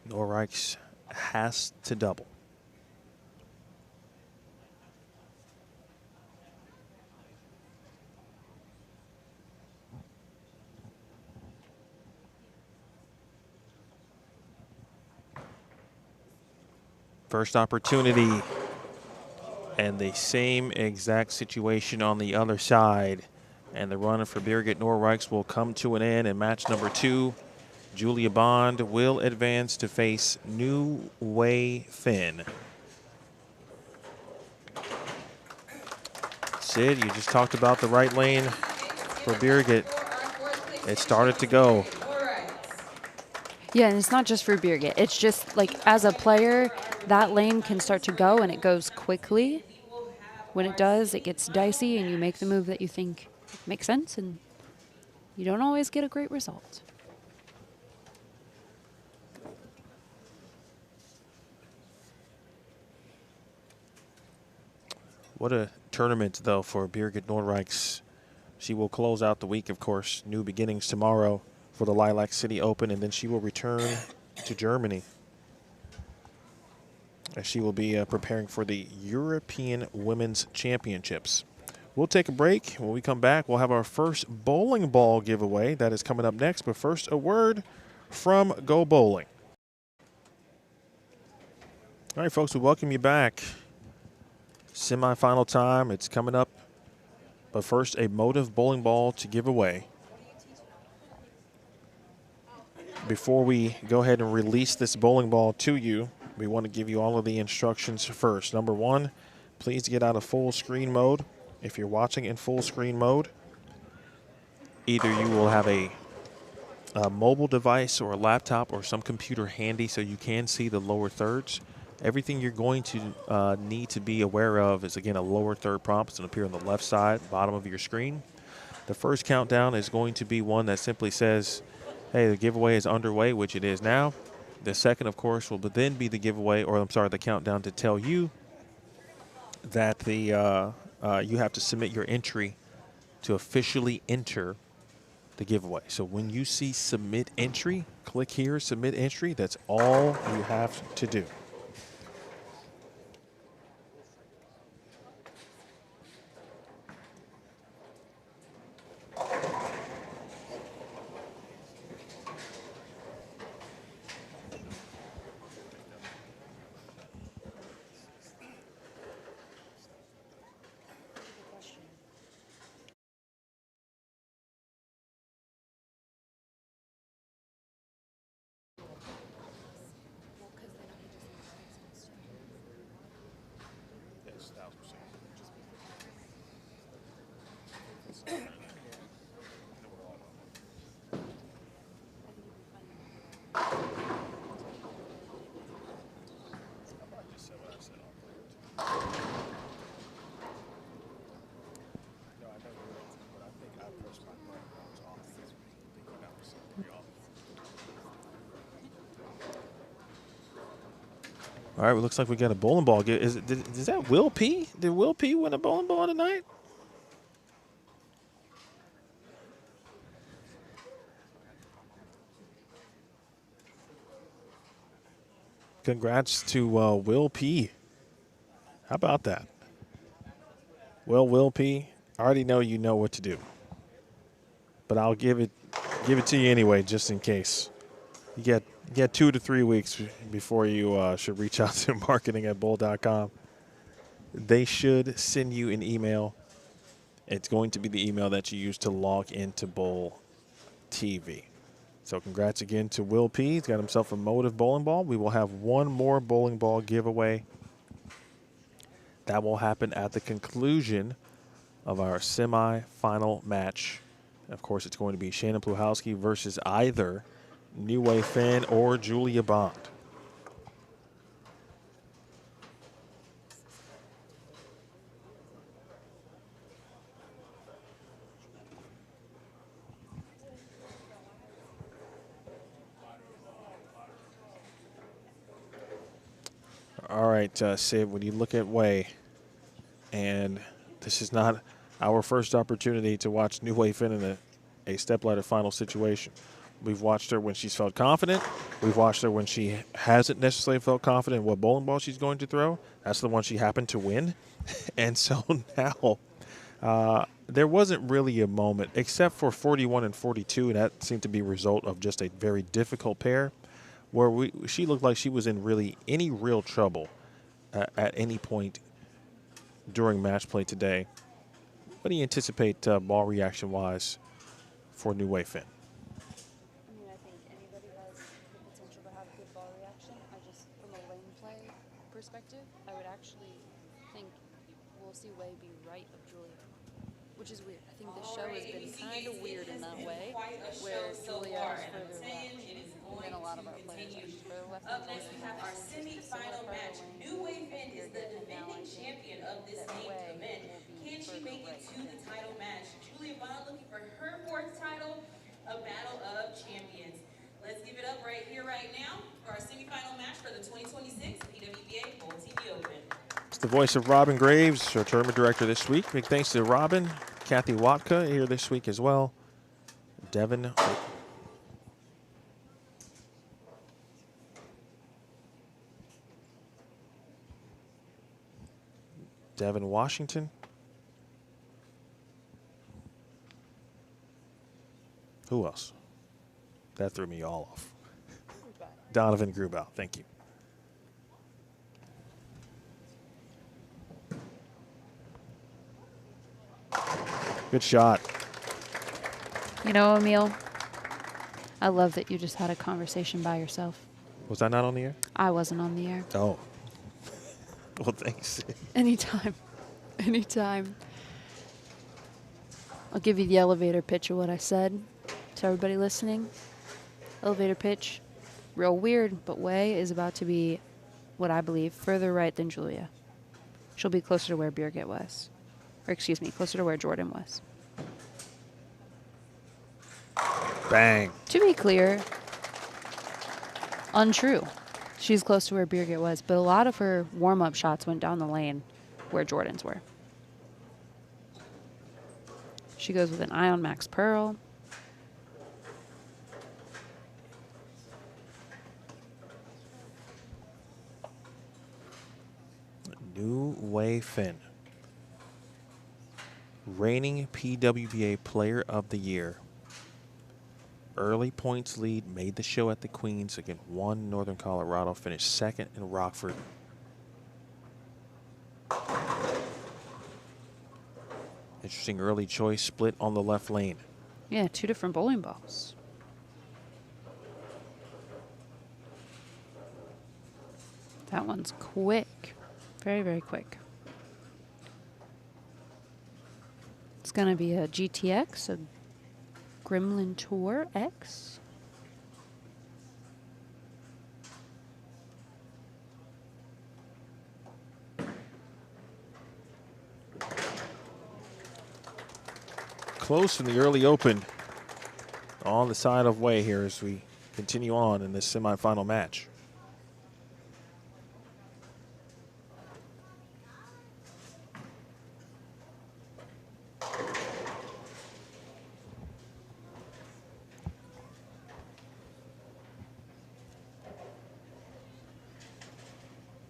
Noreiks has to double. First opportunity, and the same exact situation on the other side. And the run for Birgit Noreiks will come to an end in match number 2. Julia Bond will advance to face Hui Fen. Sid, you just talked about the right lane for Birgit. It started to go.
Yeah, and it's not just for Birgit. It's just, like, as a player, that lane can start to go, and it goes quickly. When it does, it gets dicey, and you make the move that you think makes sense, and you don't always get a great result.
What a tournament, though, for Birgit Noreiks. She will close out the week, of course. New beginnings tomorrow for the Lilac City Open, and then she will return to Germany, as she will be preparing for the European Women's Championships. We'll take a break. When we come back, we'll have our first bowling ball giveaway. That is coming up next, but first, a word from Go Bowling. All right, folks, we welcome you back. Semi-final time, it's coming up. But first, a Motive bowling ball to give away. Before we go ahead and release this bowling ball to you, we want to give you all of the instructions first. Number 1, please get out of full screen mode. If you're watching in full screen mode, either you will have a mobile device or a laptop or some computer handy so you can see the lower thirds. Everything you're going to need to be aware of is, again, a lower third prompt. It's going to appear on the left side, bottom of your screen. The first countdown is going to be one that simply says, hey, the giveaway is underway, which it is now. The second, of course, will then be the giveaway, or I'm sorry, the countdown to tell you that the you have to submit your entry to officially enter the giveaway. So when you see submit entry, click here, submit entry. That's all you have to do. All right, well, looks like we got a bowling ball. Is that Will P? Did Will P win a bowling ball tonight? Congrats to Will P. How about that? Well, Will P, I already know you know what to do, but I'll give it to you anyway, just in case. You get 2 to 3 weeks before you should reach out to marketing@bowl.com. They should send you an email. It's going to be the email that you use to log into Bowl TV. So congrats again to Will P. He's got himself a Motive bowling ball. We will have one more bowling ball giveaway. That will happen at the conclusion of our semi-final match. Of course, it's going to be Shannon Pluhowsky versus either Hui Fen or Julia Bond. All right, Sid, when you look at Hui, and this is not our first opportunity to watch new Hui Fen in a stepladder final situation. We've watched her when she's felt confident. We've watched her when she hasn't necessarily felt confident in what bowling ball she's going to throw. That's the one she happened to win. And so now there wasn't really a moment, except for 41 and 42, and that seemed to be a result of just a very difficult pair, where she looked like she was in really any real trouble at any point during match play today. What do you anticipate ball reaction-wise for new Hui Fen?
I mean, I think anybody has the potential to have good ball reaction. From a lane play perspective, I would actually think we'll see Hui be right of Julia, which is weird. I think the show has been kind of weird in that way, where Julia is further left, and then a lot of our players are just further left.
Up next, we have our semi-final match. New Hui Fen is the defending champion of this named event. Can she make it to the title match? Julia Bond looking for her 4th title, a battle of champions. Let's give it up right here, right now, for our semi-final match for the 2026 PWBA BowlTV Open.
It's the voice of Robin Graves, our tournament director this week. Big thanks to Robin, Kathy Watka here this week as well. Devin Washington. Who else? That threw me all off. Donovan Grubau, thank you. Good shot.
You know, Emil, I love that you just had a conversation by yourself.
Was I not on the air?
I wasn't on the air.
Oh. Well, thanks.
Anytime. Anytime. I'll give you the elevator pitch of what I said to everybody listening. Elevator pitch. Real weird, but Hui is about to be, what I believe, further right than Julia. She'll be closer to where Birgit was. Or excuse me, closer to where Jordan was.
Bang.
To be clear, untrue. She's close to where Birgit was, but a lot of her warm-up shots went down the lane where Jordan's were. She goes with an eye on Max Pearl.
New Hui Fen, reigning PWBA Player of the Year. Early points lead, made the show at the Queens against won Northern Colorado, finished 2nd in Rockford. Interesting early choice, split on the left lane.
Yeah, 2 different bowling balls. That one's quick. Very, very quick. It's going to be a GTX, a Gremlin Tour X.
Close in the early open on the side of Hui here as we continue on in this semifinal match.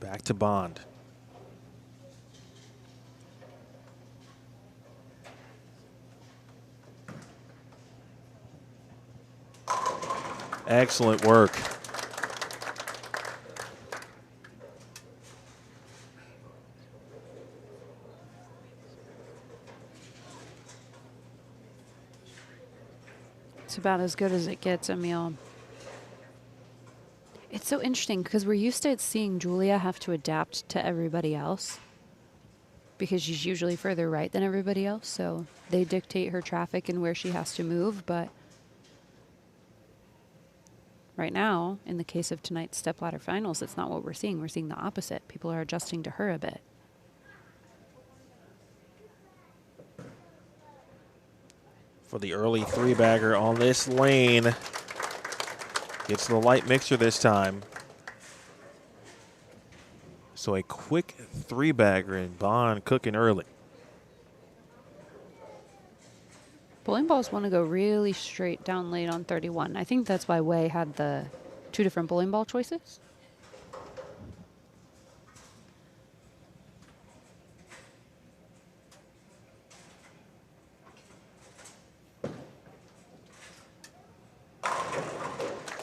Back to Bond. Excellent work.
It's about as good as it gets, Emil. It's so interesting because we're used to seeing Julia have to adapt to everybody else because she's usually further right than everybody else, so they dictate her traffic and where she has to move. But right now, in the case of tonight's Stepladder Finals, it's not what we're seeing. We're seeing the opposite. People are adjusting to her a bit.
For the early 3-bagger on this lane. Gets the light mixer this time. So a quick 3-bagger and Bond cooking early.
Bowling balls want to go really straight down lane on 31. I think that's why Wei had the 2 different bowling ball choices.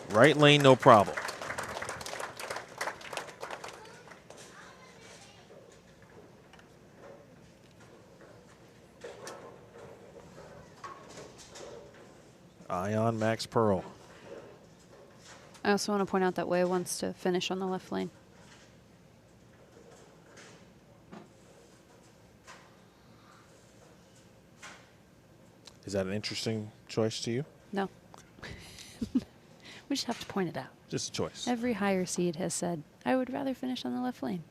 Right lane, no problem. Ion Max Pearl.
I also want to point out that Wei wants to finish on the left lane.
Is that an interesting choice to you?
No. We just have to point it out.
Just a choice.
Every higher seed has said, I would rather finish on the left lane.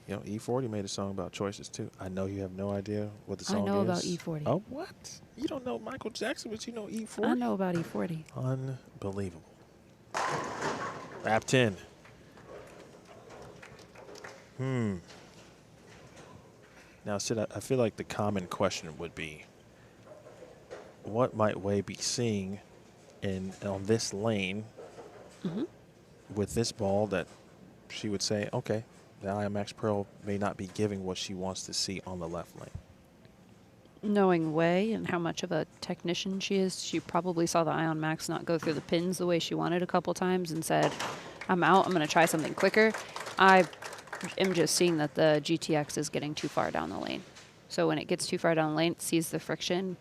You know, E40 made a song about choices too. I know you have no idea what the song is.
I know about E40.
Oh, what? You don't know Michael Jackson, but you know E40?
I know about E40.
Unbelievable. Lap 10. Now, Sid, I feel like the common question would be, what might Wei be seeing on this lane with this ball that she would say, okay, the Ion Max Pearl may not be giving what she wants to see on the left lane.
Knowing Wei and how much of a technician she is, she probably saw the Ion Max not go through the pins the way she wanted a couple times and said, I'm out, I'm going to try something quicker. I am just seeing that the GTX is getting too far down the lane. So when it gets too far down the lane, it sees the friction,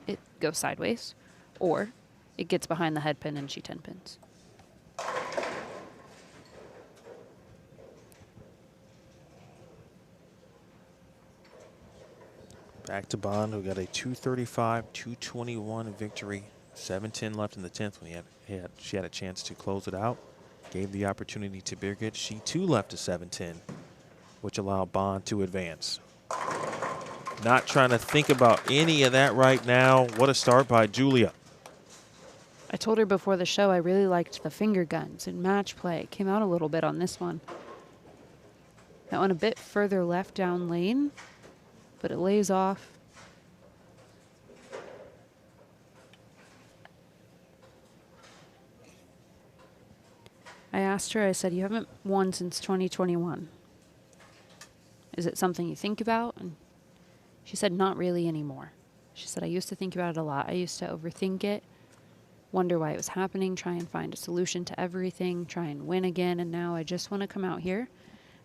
it goes sideways, or it gets behind the head pin and she 10 pins.
Back to Bond, who got a 235-221 victory. 7:10 left in the 10th when she had a chance to close it out. Gave the opportunity to Birgit. She too left to 7:10, which allowed Bond to advance. Not trying to think about any of that right now. What a start by Julia.
I told her before the show I really liked the finger guns and match play. It came out a little bit on this one. That one a bit further left down lane, but it lays off. I asked her, I said, you haven't won since 2021. Is it something you think about? And she said, not really anymore. She said, I used to think about it a lot. I used to overthink it, wonder why it was happening, try and find a solution to everything, try and win again. And now I just want to come out here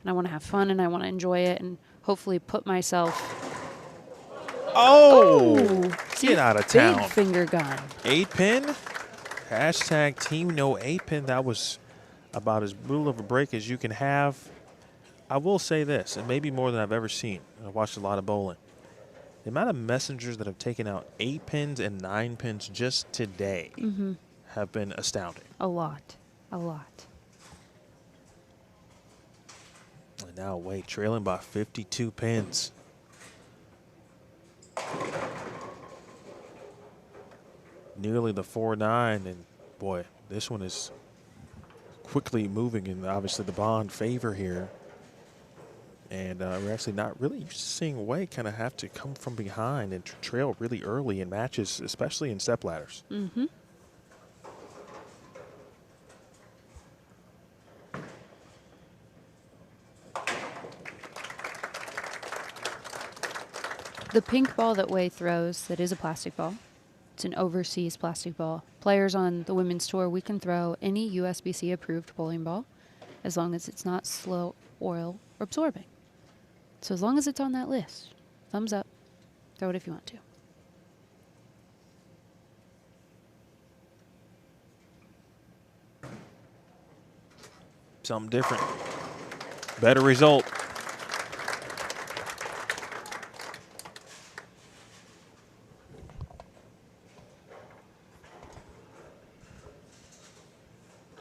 and I want to have fun and I want to enjoy it and hopefully put myself.
Oh, get out of town.
Big finger gun.
8-pin. Hashtag team no 8-pin. That was about as brutal of a break as you can have. I will say this, and maybe more than I've ever seen. I watched a lot of bowling. The amount of messengers that have taken out 8 pins and 9 pins just today have been astounding.
A lot. A lot.
And now Wei trailing by 52 pins. Nearly the 4-9, and boy, this one is quickly moving in obviously the Bond favor here. And we're actually not really used to seeing Wei kind of have to come from behind and trail really early in matches, especially in step ladders.
The pink ball that Wei throws, that is a plastic ball. It's an overseas plastic ball. Players on the women's tour, we can throw any USBC approved bowling ball as long as it's not slow oil or absorbing. So as long as it's on that list, thumbs up, throw it if you want to.
Something different. Better result.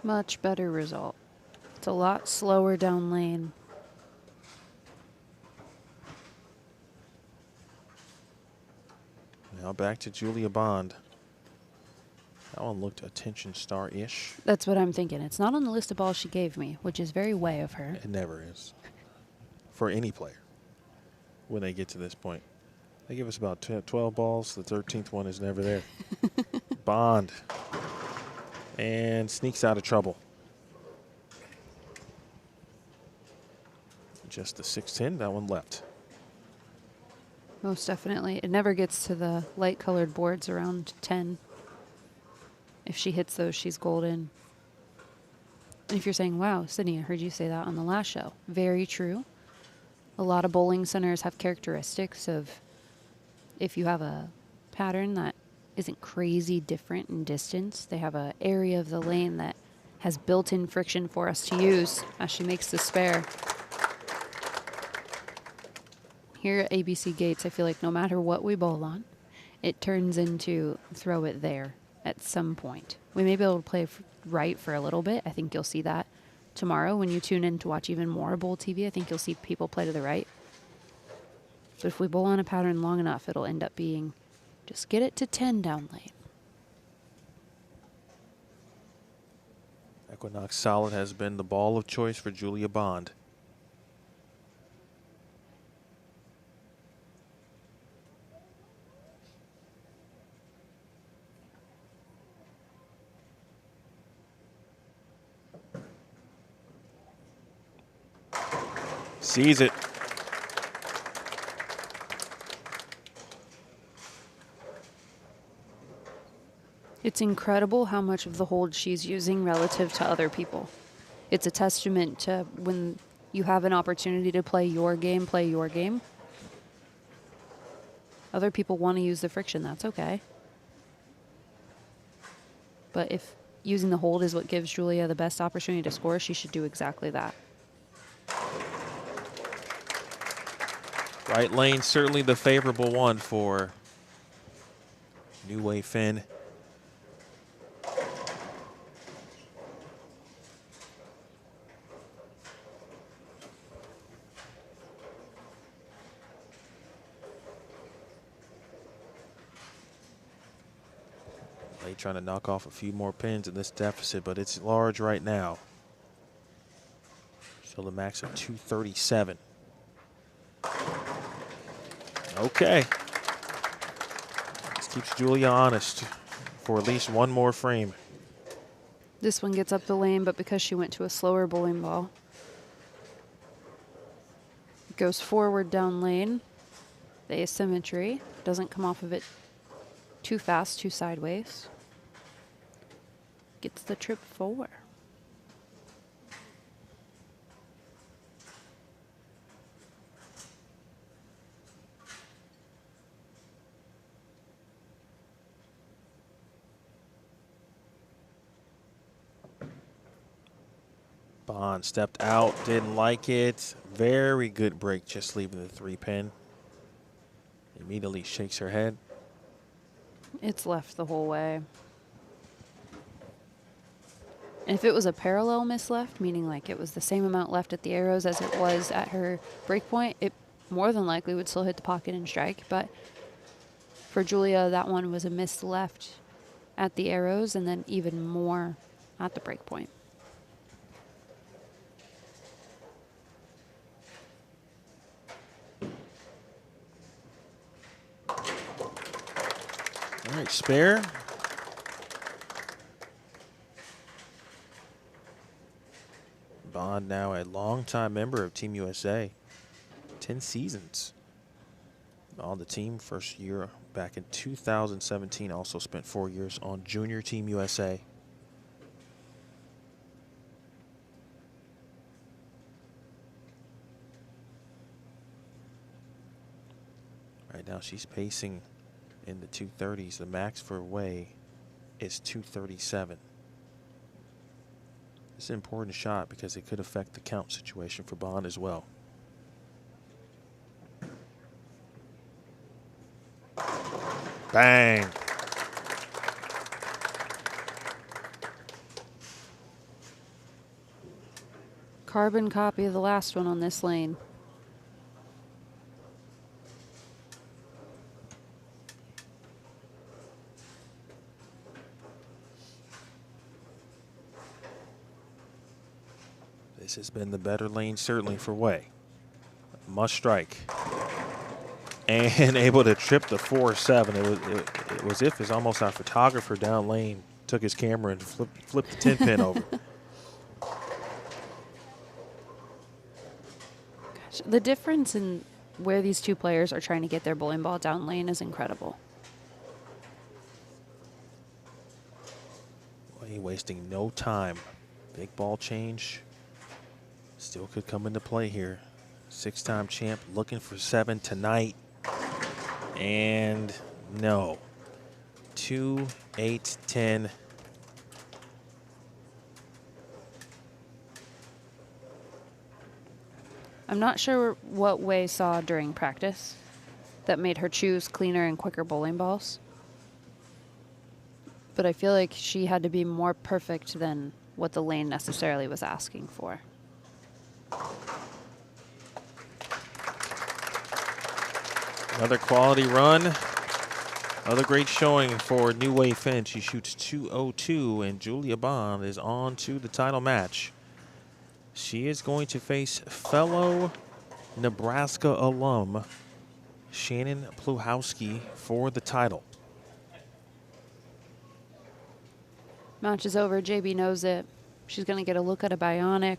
Much better result. It's a lot slower down lane.
Now back to Julia Bond. That one looked attention star-ish.
That's what I'm thinking. It's not on the list of balls she gave me, which is very way of her.
It never is. For any player, when they get to this point. They give us about 12 balls. The 13th one is never there. Bond. And sneaks out of trouble. Just the 6-10. That one left.
Most definitely. It never gets to the light-colored boards around 10. If she hits those, she's golden. And if you're saying, wow, Sydney, I heard you say that on the last show. Very true. A lot of bowling centers have characteristics of, if you have a pattern that isn't crazy different in distance, they have an area of the lane that has built-in friction for us to use as she makes the spare. Here at ABC Gates, I feel like no matter what we bowl on, it turns into throw it there at some point. We may be able to play right for a little bit. I think you'll see that tomorrow when you tune in to watch even more Bowl TV. I think you'll see people play to the right. But if we bowl on a pattern long enough, it'll end up being just get it to 10 down lane.
Equinox Solid has been the ball of choice for Julia Bond. Sees it.
It's incredible how much of the hold she's using relative to other people. It's a testament to when you have an opportunity to play your game, play your game. Other people want to use the friction, that's okay. But if using the hold is what gives Julia the best opportunity to score, she should do exactly that.
Right lane, certainly the favorable one for Hui Fen. They trying to knock off a few more pins in this deficit, but it's large right now. Still the max of 237. Okay. This keeps Julia honest for at least one more frame.
This one gets up the lane, but because she went to a slower bowling ball, it goes forward down lane. The asymmetry doesn't come off of it too fast, too sideways. Gets the trip 4.
Bond stepped out, didn't like it. Very good break, just leaving the 3-pin. Immediately shakes her head.
It's left the whole way. And if it was a parallel miss left, meaning like it was the same amount left at the arrows as it was at her break point, it more than likely would still hit the pocket and strike. But for Julia, that one was a miss left at the arrows and then even more at the break point.
All right, spare. Bond now a longtime member of Team USA. 10 seasons on the team. First year back in 2017. Also spent 4 years on Junior Team USA. Right now she's pacing in the 230s. The max for Hui is 237. It's an important shot because it could affect the count situation for Bond as well. Bang.
Carbon copy of the last one on this lane.
This has been the better lane, certainly, for Hui. Must strike. And able to trip the 4-7. It was if it's almost our photographer down lane took his camera and flipped the 10 pin over.
Gosh, the difference in where these two players are trying to get their bowling ball down lane is incredible.
Hui wasting no time. Big ball change. Still could come into play here. 6-time champ looking for 7 tonight. And no. 2, 8, 10.
I'm not sure what Hui saw during practice that made her choose cleaner and quicker bowling balls. But I feel like she had to be more perfect than what the lane necessarily was asking for.
Another quality run. Another great showing for New Hui Fen. She shoots 202, and Julia Bond is on to the title match. She is going to face fellow Nebraska alum Shannon Pluhowsky for the title.
Match is over. JB knows it. She's going to get a look at a bionic.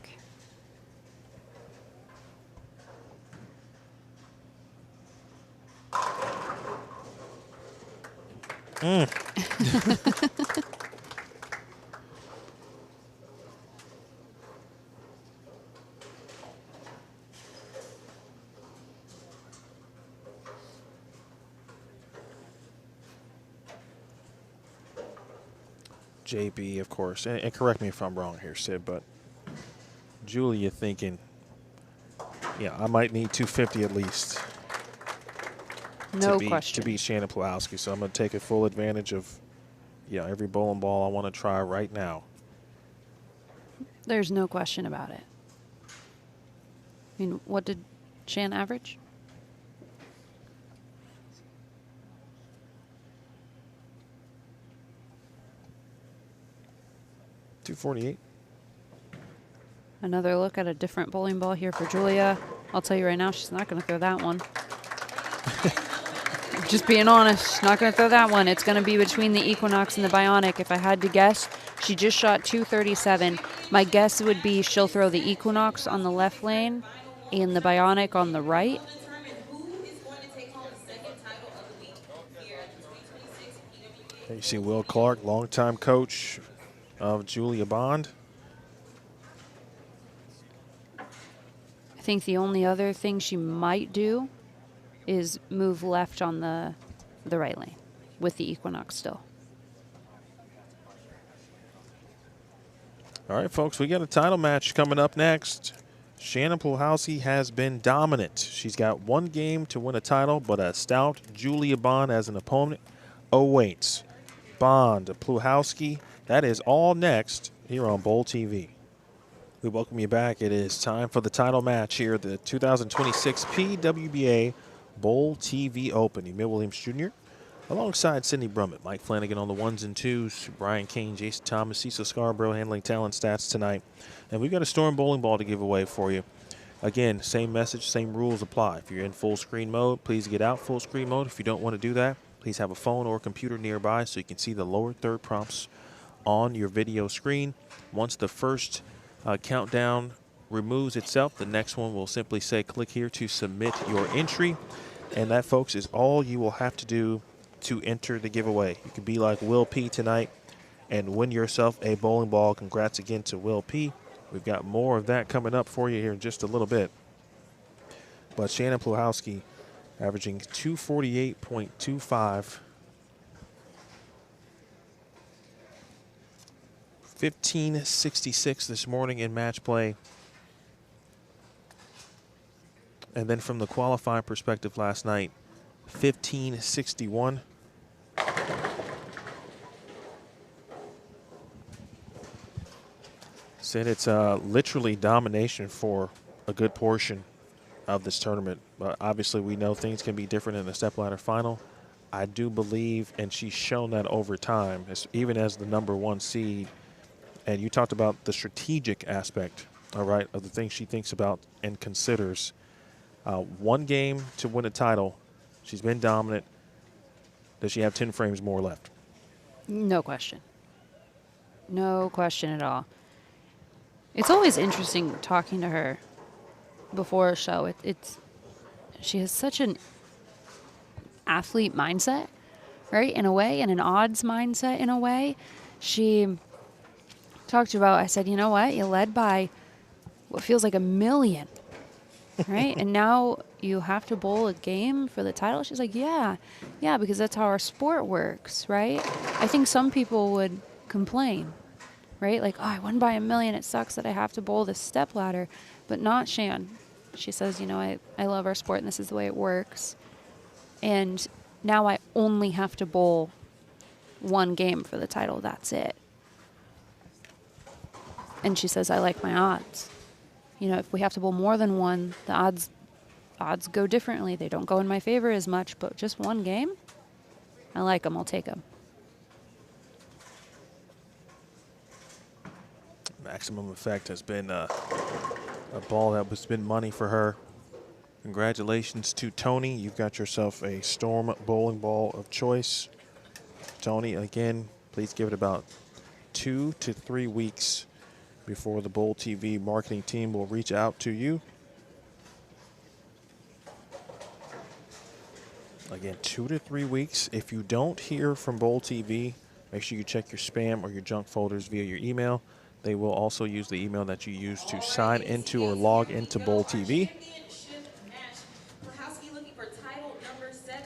JB, of course, and correct me if I'm wrong here, Sid, but Julia thinking, yeah, I might need 250 at least
No
to
question.
beat Shannon Pluhowsky. So I'm going to take a full advantage of, yeah, every bowling ball I want to try right now.
There's no question about it. I mean, what did Shan average?
.248.
Another look at a different bowling ball here for Julia. I'll tell you right now, she's not going to throw that one. Just being honest, she's not going to throw that one. It's going to be between the Equinox and the Bionic. If I had to guess, she just shot 237. My guess would be she'll throw the Equinox on the left lane and the Bionic on the right.
You see Will Clark, longtime coach of Julia Bond.
I think the only other thing she might do is move left on the right lane with the Equinox still.
All right, folks, we got a title match coming up next. Shannon Pluhowsky has been dominant. She's got one game to win a title, but a stout Julia Bond as an opponent awaits. Bond, Pluhowsky, that is all next here on Bowl TV. We welcome you back. It is time for the title match here, the 2026 PWBA BowlTV Open. Emil Williams Jr. alongside Sydney Brummett, Mike Flanagan on the 1s and 2s, Brian Kane, Jason Thomas, Cecil Scarborough handling talent stats tonight. And we've got a Storm bowling ball to give away for you. Again, same message, same rules apply. If you're in full screen mode, please get out full screen mode. If you don't want to do that, please have a phone or a computer nearby so you can see the lower third prompts on your video screen. Once the first countdown removes itself, the next one will simply say click here to submit your entry. And that, folks, is all you will have to do to enter the giveaway. You can be like Will P tonight and win yourself a bowling ball. Congrats again to Will P. We've got more of that coming up for you here in just a little bit. But Shannon Pluhowsky averaging 248.25. 1566 this morning in match play. And then from the qualifying perspective last night, 1561. Said it's literally domination for a good portion of this tournament. But obviously we know things can be different in the stepladder final. I do believe, and she's shown that over time, even as the #1 seed. And you talked about the strategic aspect all right, of the things she thinks about and considers. One game to win a title. She's been dominant. Does she have 10 frames more left?
No question. No question at all. It's always interesting talking to her before a show. She has such an athlete mindset, right, in a way, and an odds mindset in a way. She talked about, I said, you know what, you led by what feels like 1 million, right? And now you have to bowl a game for the title? She's like, yeah, because that's how our sport works, right? I think some people would complain, right? Like, oh, I won by 1 million. It sucks that I have to bowl this step ladder, but not Shan. She says, you know, I love our sport and this is the way it works. And now I only have to bowl one game for the title. That's it. And she says, I like my odds. You know, if we have to bowl more than one, the odds go differently. They don't go in my favor as much, but just one game, I like them. I'll take them.
Maximum Effect has been a ball that has been money for her. Congratulations to Tony. You've got yourself a Storm bowling ball of choice. Tony, again, please give it about 2 to 3 weeks before the BowlTV marketing team will reach out to you. Again, 2 to 3 weeks. If you don't hear from BowlTV, make sure you check your spam or your junk folders via your email. They will also use the email that you use to sign into or log into BowlTV.
Pluhowsky looking for title number 7.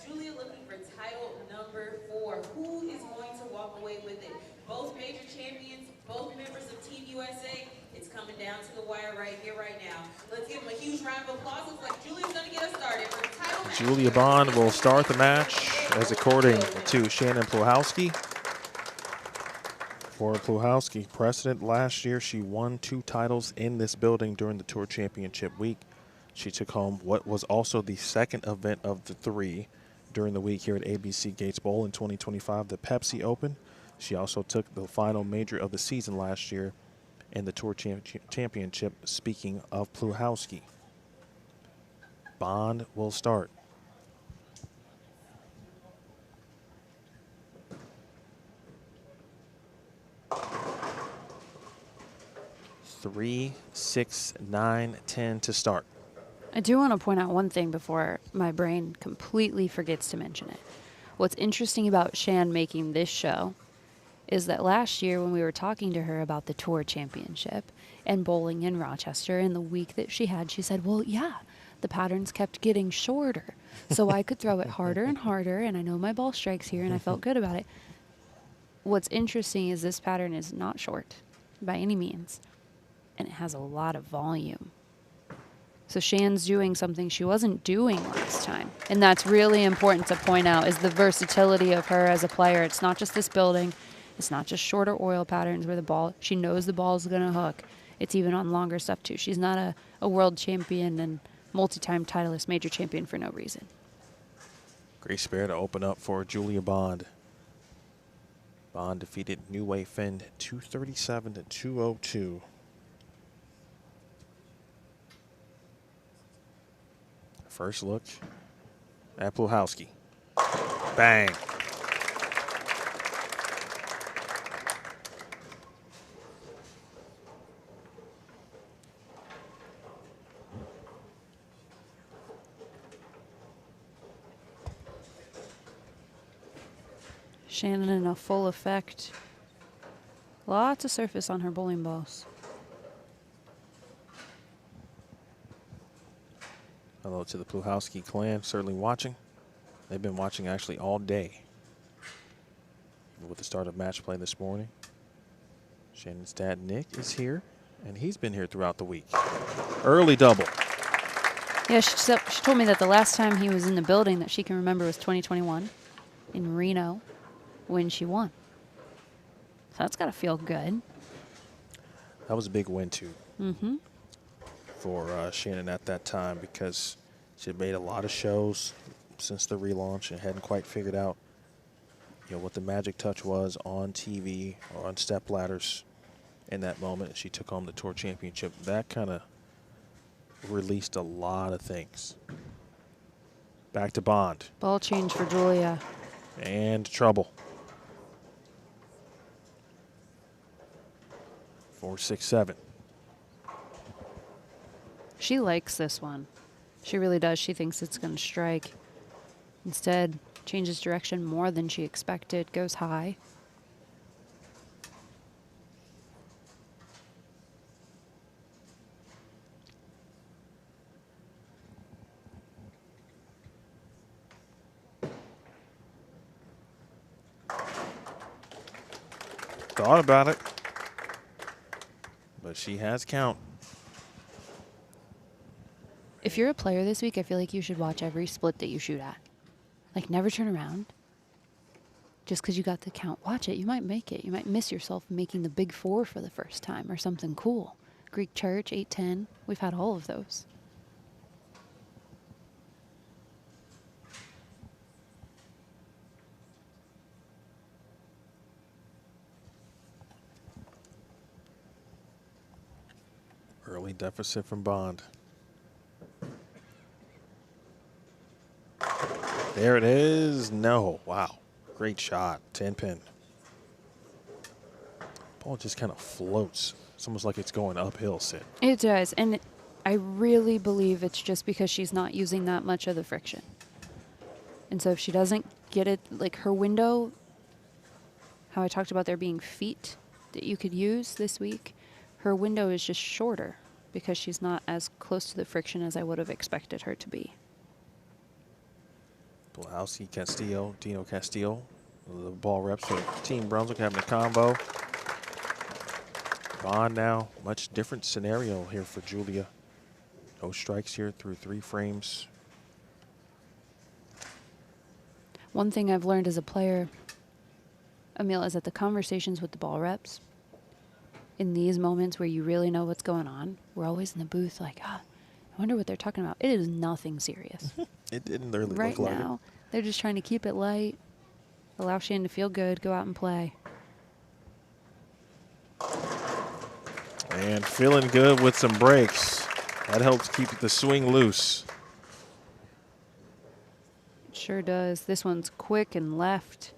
Julia looking for title number 4. Who is going to walk away with it? Both major champions, both members of Team USA. It's coming down to the wire right here, right now. Let's give them a huge round of applause. Looks like Julia's going to get us started for the title match.
Julia Bond will start the match, as according to Shannon Pluhowsky. For Pluhowsky, precedent last year, she won 2 titles in this building during the Tour Championship week. She took home what was also the second event of the 3 during the week here at ABC Gates Bowl in 2025, the Pepsi Open. She also took the final major of the season last year in the Tour Championship, speaking of Pluhowsky. Bond will start. Three, 6, 9, 10 to start.
I do want to point out one thing before my brain completely forgets to mention it. What's interesting about Shan making this show is that last year when we were talking to her about the Tour Championship and bowling in Rochester and the week that she had, she said, well, yeah, the patterns kept getting shorter. So I could throw it harder and harder, and I know my ball strikes here, and I felt good about it. What's interesting is this pattern is not short by any means, and it has a lot of volume. So Shan's doing something she wasn't doing last time. And that's really important to point out, is the versatility of her as a player. It's not just this building. It's not just shorter oil patterns where the ball, she knows the ball's going to hook. It's even on longer stuff too. She's not a world champion and multi-time titleist major champion for no reason.
Great spare to open up for Julia Bond. Bond defeated Hui Fen 237 to 202. First look at Pluhowsky. Bang.
Shannon in a full effect. Lots of surface on her bowling balls.
Hello to the Pluhowsky clan, certainly watching. They've been watching actually all day. With the start of match play this morning. Shannon's dad, Nick, is here, and he's been here throughout the week. Early double.
Yeah, she told me that the last time he was in the building that she can remember was 2021 in Reno when she won. So that's got to feel good.
That was a big win, too. Mm-hmm. For Shannon at that time, because she had made a lot of shows since the relaunch and hadn't quite figured out, you know, what the magic touch was on TV or on step ladders. in that moment. She took home the tour championship. That kind of released a lot of things. Back to Bond.
Ball change for Julia.
And trouble. 4-6-7.
She likes this one. She really does. She thinks it's going to strike. Instead, changes direction more than she expected, goes high.
Thought about it, but she has count.
If you're a player this week, I feel like you should watch every split that you shoot at. Like, never turn around. Just because you got the count, watch it. You might make it. You might miss yourself making the big four for the first time or something cool. Greek church, 8-10. We've had all of those.
Early deficit from Bond. There it is. No. Wow. Great shot. 10-pin. Ball just kind of floats. It's almost like it's going uphill, Sid.
It does. And I really believe it's just because she's not using that much of the friction. And so if she doesn't get it, like her window, how I talked about there being feet that you could use this week, her window is just shorter because she's not as close to the friction as I would have expected her to be.
Pluhowsky, Castillo, Dino Castillo. The ball reps for Team Brunswick having a combo. Bond now, much different scenario here for Julia. No strikes here through 3 frames.
One thing I've learned as a player, Emil, is that the conversations with the ball reps, in these moments where you really know what's going on, we're always in the booth like, I wonder what they're talking about. It is nothing serious.
It didn't really
Right
look like
now, they're just trying to keep it light, allow Shannon to feel good, go out and play.
And feeling good with some breaks. That helps keep the swing loose.
It sure does. This one's quick and left,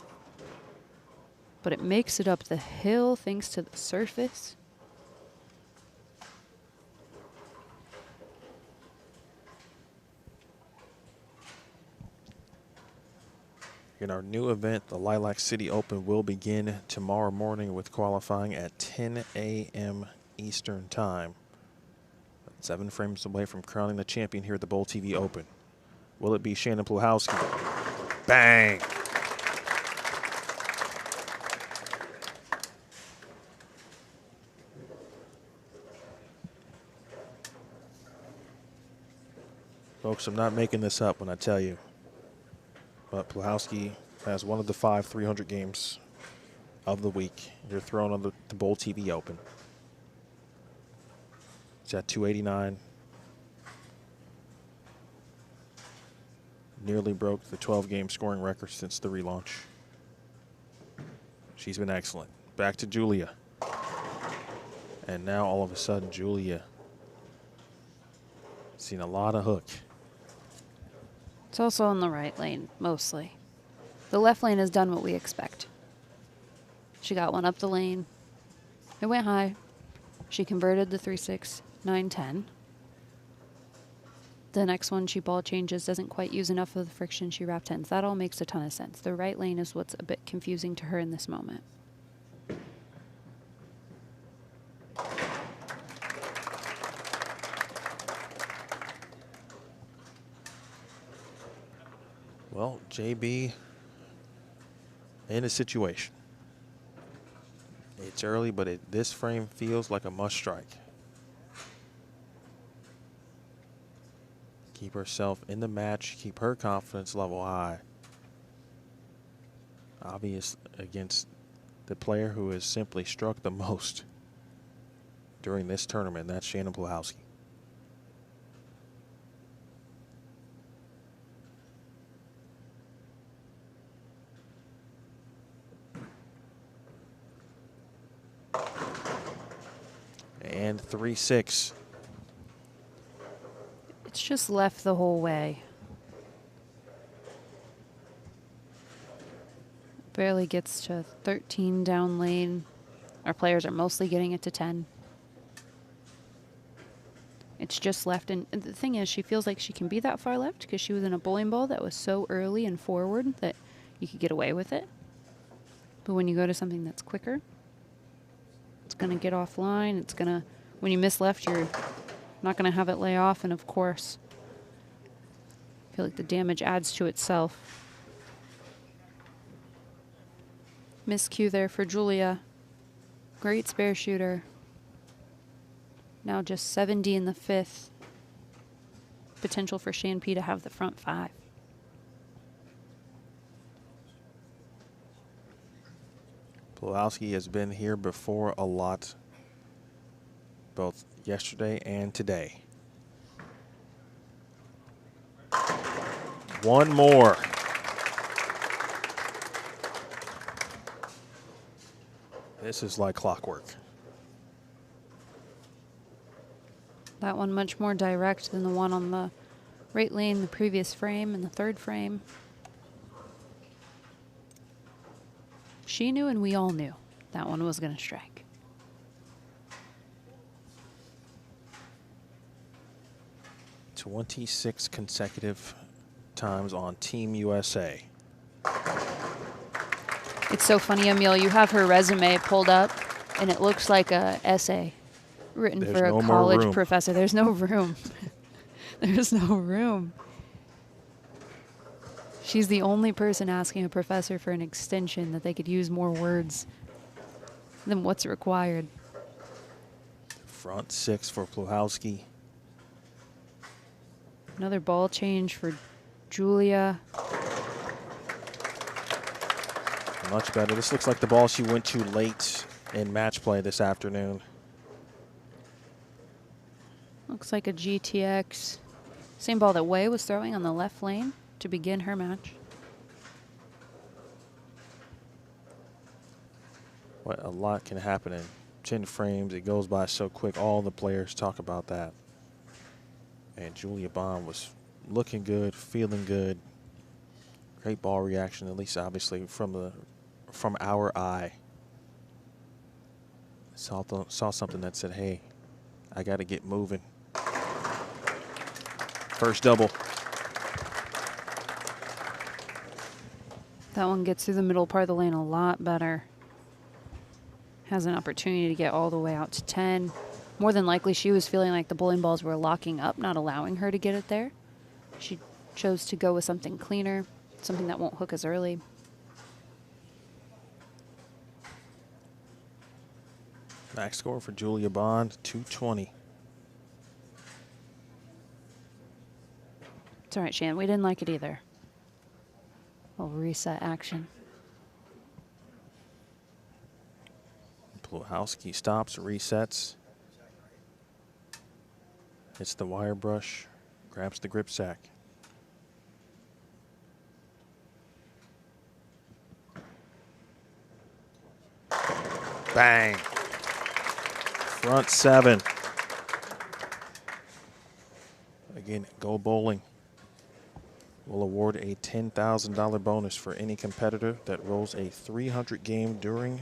but it makes it up the hill thanks to the surface.
In our new event, the Lilac City Open will begin tomorrow morning with qualifying at 10 a.m. Eastern Time. 7 frames away from crowning the champion here at the BowlTV Open. Will it be Shannon Pluhowsky? Bang! Folks, I'm not making this up when I tell you, but Pluhowsky has one of the 5 300 games of the week. You're thrown on the BowlTV Open. He's at 289. Nearly broke the 12-game scoring record since the relaunch. She's been excellent. Back to Julia. And now all of a sudden, Julia seen a lot of hook.
It's also in the right lane, mostly. The left lane has done what we expect. She got one up the lane. It went high. She converted the 3-6, 9-10. The next one, she ball changes, doesn't quite use enough of the friction, she wrap tens. That all makes a ton of sense. The right lane is what's a bit confusing to her in this moment.
Well, JB in a situation. It's early, but this frame feels like a must strike. Keep herself in the match, keep her confidence level high. Obvious against the player who has simply struck the most during this tournament, that's Shannon Pluhowsky. And 3-6.
It's just left the whole way. Barely gets to 13 down lane. Our players are mostly getting it to 10. It's just left. And the thing is, she feels like she can be that far left because she was in a bowling ball that was so early and forward that you could get away with it. But when you go to something that's quicker, it's going to get offline. It's going to, when you miss left, you're not going to have it lay off. And of course, I feel like the damage adds to itself. Miscue there for Julia. Great spare shooter. Now just 70 in the 5th. Potential for Shan P to have the front 5.
Pluhowsky has been here before a lot, both yesterday and today. One more. This is like clockwork.
That one much more direct than the one on the right lane, the previous frame, and the third frame. She knew and we all knew that one was going to strike.
"26 consecutive times on Team USA."
It's so funny, Emil, you have her resume pulled up, and it looks like a essay written
There's
for a
no more
college
room.
professor. There's no room. There's no room. She's the only person asking a professor for an extension that they could use more words than what's required.
Front 6 for Pluhowsky.
Another ball change for Julia.
Much better. This looks like the ball she went to late in match play this afternoon.
Looks like a GTX. Same ball that Wei was throwing on the left lane to begin her match.
What a lot can happen in 10 frames. It goes by so quick. All the players talk about that. And Julia Bond was looking good, feeling good. Great ball reaction, at least obviously from our eye. Saw something that said, hey, I got to get moving. First double.
That one gets through the middle part of the lane a lot better. Has an opportunity to get all the way out to 10. More than likely, she was feeling like the bowling balls were locking up, not allowing her to get it there. She chose to go with something cleaner, something that won't hook as early.
Max score for Julia Bond, 220.
It's all right, Shan. We didn't like it either. Little reset action.
Pluhowsky stops, resets. Hits the wire brush, grabs the grip sack. Bang. Front 7. Again, Go Bowling will award a $10,000 bonus for any competitor that rolls a 300 game during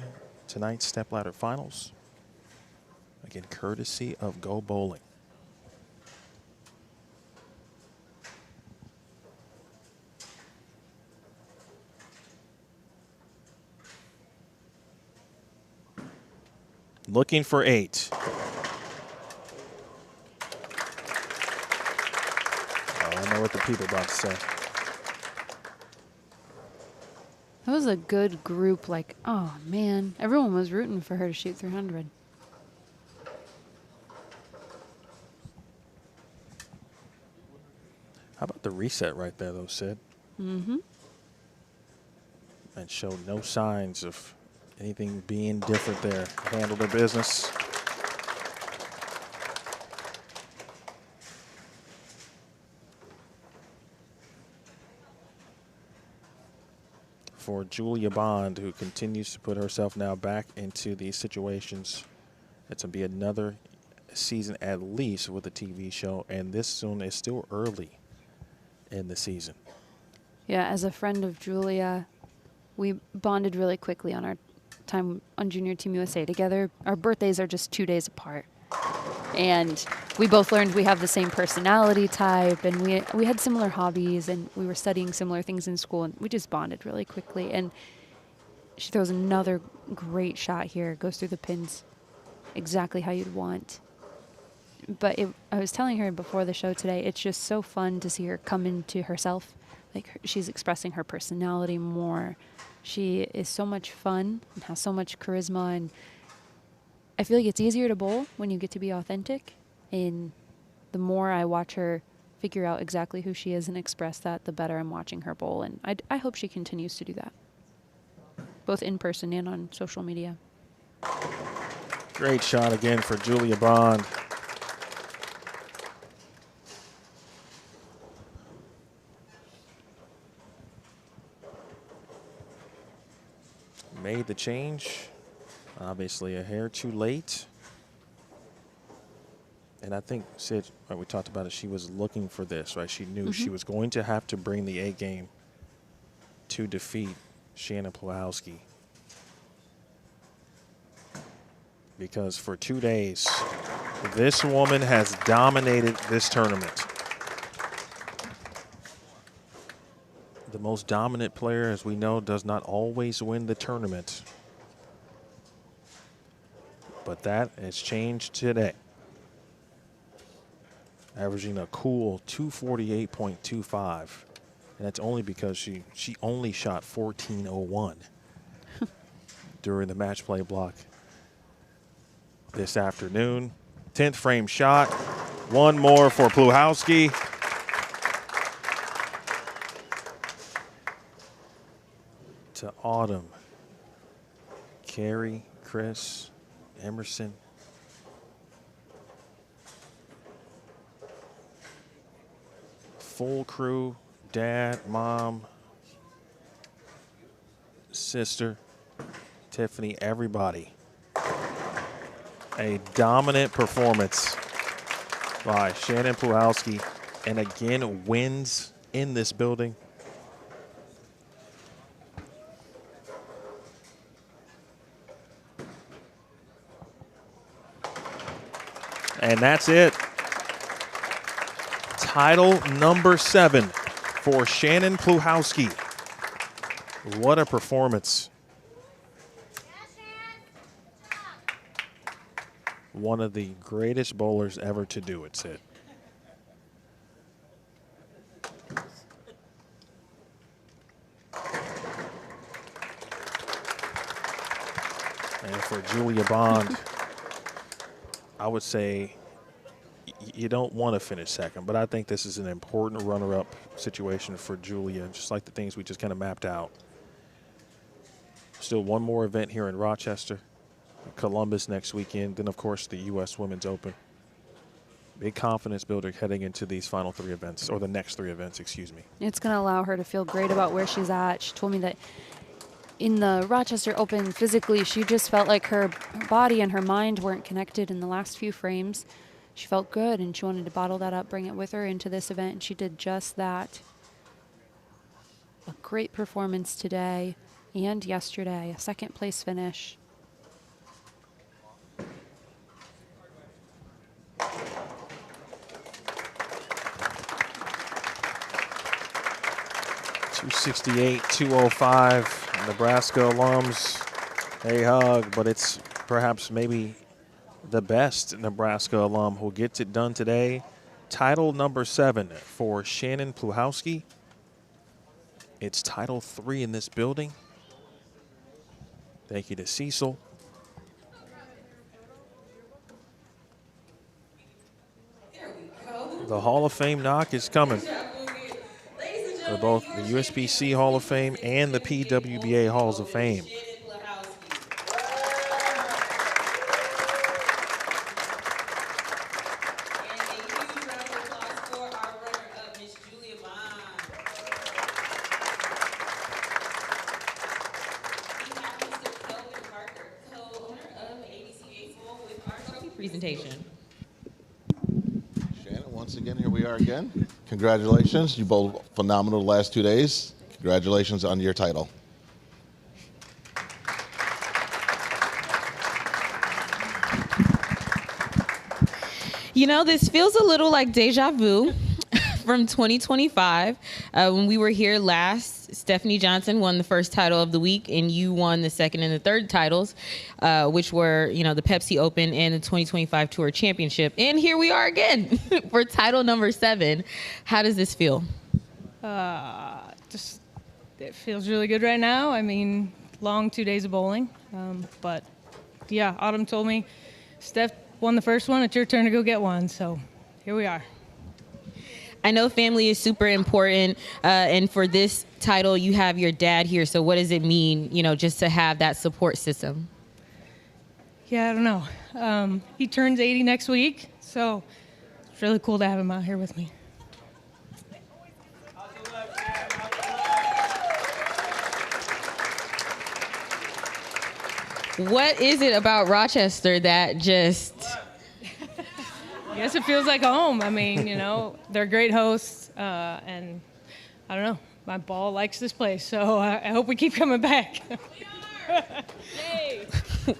tonight's Stepladder Finals. Again, courtesy of Go Bowling. Looking for 8. I know what the people are about to say.
That was a good group. Like, oh, man. Everyone was rooting for her to shoot 300.
How about the reset right there, though, Sid?
Mm-hmm.
And showed no signs of anything being different there. Handled her business. For Julia Bond, who continues to put herself now back into these situations It's going to be another season at least with the TV show, and this one is still early in the season.
Yeah, as a friend of Julia, we bonded really quickly on our time on Junior Team USA together. Our birthdays are just 2 days apart. And we both learned we have the same personality type, and we had similar hobbies, and we were studying similar things in school, and we just bonded really quickly. And she throws another great shot here, goes through the pins exactly how you'd want. But I was telling her before the show today, it's just so fun to see her come into herself. Like, she's expressing her personality more. She is so much fun and has so much charisma, and I feel like it's easier to bowl when you get to be authentic. And the more I watch her figure out exactly who she is and express that, the better I'm watching her bowl. And I hope she continues to do that, both in person and on social media.
Great shot again for Julia Bond. Made the change. Obviously a hair too late. And I think, Sid, right, we talked about it, she was looking for this, right? She knew she was going to have to bring the A game to defeat Shannon Pluhowsky. Because for 2 days, this woman has dominated this tournament. The most dominant player, as we know, does not always win the tournament. But that has changed today. Averaging a cool 248.25. And that's only because she only shot 14.01 during the match play block this afternoon. 10th frame shot. One more for Pluhowsky. To Autumn, Carrie, Chris, Emerson. Full crew, dad, mom, sister, Tiffany, everybody. A dominant performance by Shannon Pluhowsky, and again wins in this building. And that's it. Title number 7 for Shannon Pluhowsky. What a performance. One of the greatest bowlers ever to do it, Sid. And for Julia Bond, I would say you don't want to finish second, but I think this is an important runner-up situation for Julia, just like the things we just kind of mapped out. Still one more event here in Rochester, Columbus next weekend, then of course the U.S. Women's Open. Big confidence builder heading into these final 3 events, or the next 3 events, excuse me.
It's going to allow her to feel great about where she's at. She told me that in the Rochester Open, physically, she just felt like her body and her mind weren't connected in the last few frames. She felt good, and she wanted to bottle that up, bring it with her into this event, and she did just that. A great performance today and yesterday, a second-place finish.
.268, 205. Nebraska alums, hey hug, but it's perhaps maybe the best Nebraska alum who gets it done today. Title number 7 for Shannon Pluhowsky. It's title 3 in this building. Thank you to Cecil. The Hall of Fame knock is coming for both the USBC Hall of Fame and the PWBA Halls of Fame.
presentation.
Shannon, once again, here we are again. Congratulations. You bowled phenomenal the last 2 days. Congratulations on your title.
You know, this feels a little like deja vu from 2025. When we were here last, Stephanie Johnson won the first title of the week, and you won the second and the third titles, which were, you know, the Pepsi Open and the 2025 Tour Championship. And here we are again for title number 7. How does this feel?
Just it feels really good right now. I mean, long 2 days of bowling, but yeah, Autumn told me, Steph won the first one. It's your turn to go get one. So here we are.
I know family is super important, and for this title, you have your dad here. So what does it mean, you know, just to have that support system?
Yeah, I don't know. He turns 80 next week, so it's really cool to have him out here with me.
What is it about Rochester that just...
I guess it feels like home. I mean, you know, they're great hosts, and I don't know, my ball likes this place, so I hope we keep coming back.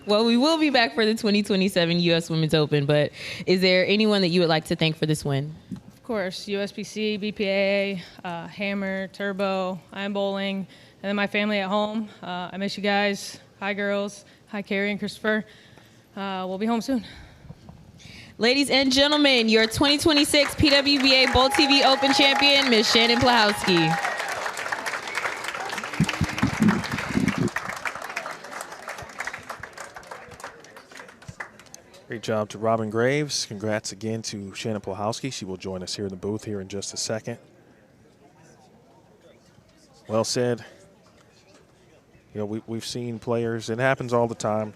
Well, we will be back for the 2027 U.S. Women's Open, but is there anyone that you would like to thank for this win?
Of course, USBC, BPA, Hammer, Turbo, I'm Bowling, and then my family at home. I miss you guys. Hi, girls. Hi, Carrie and Christopher. We'll be home soon.
Ladies and gentlemen, your 2026 PWBA BowlTV Open champion, Ms. Shannon Pluhowsky.
Great job to Robin Graves. Congrats again to Shannon Pluhowsky. She will join us here in the booth here in just a second. Well said. You know, we've seen players, it happens all the time.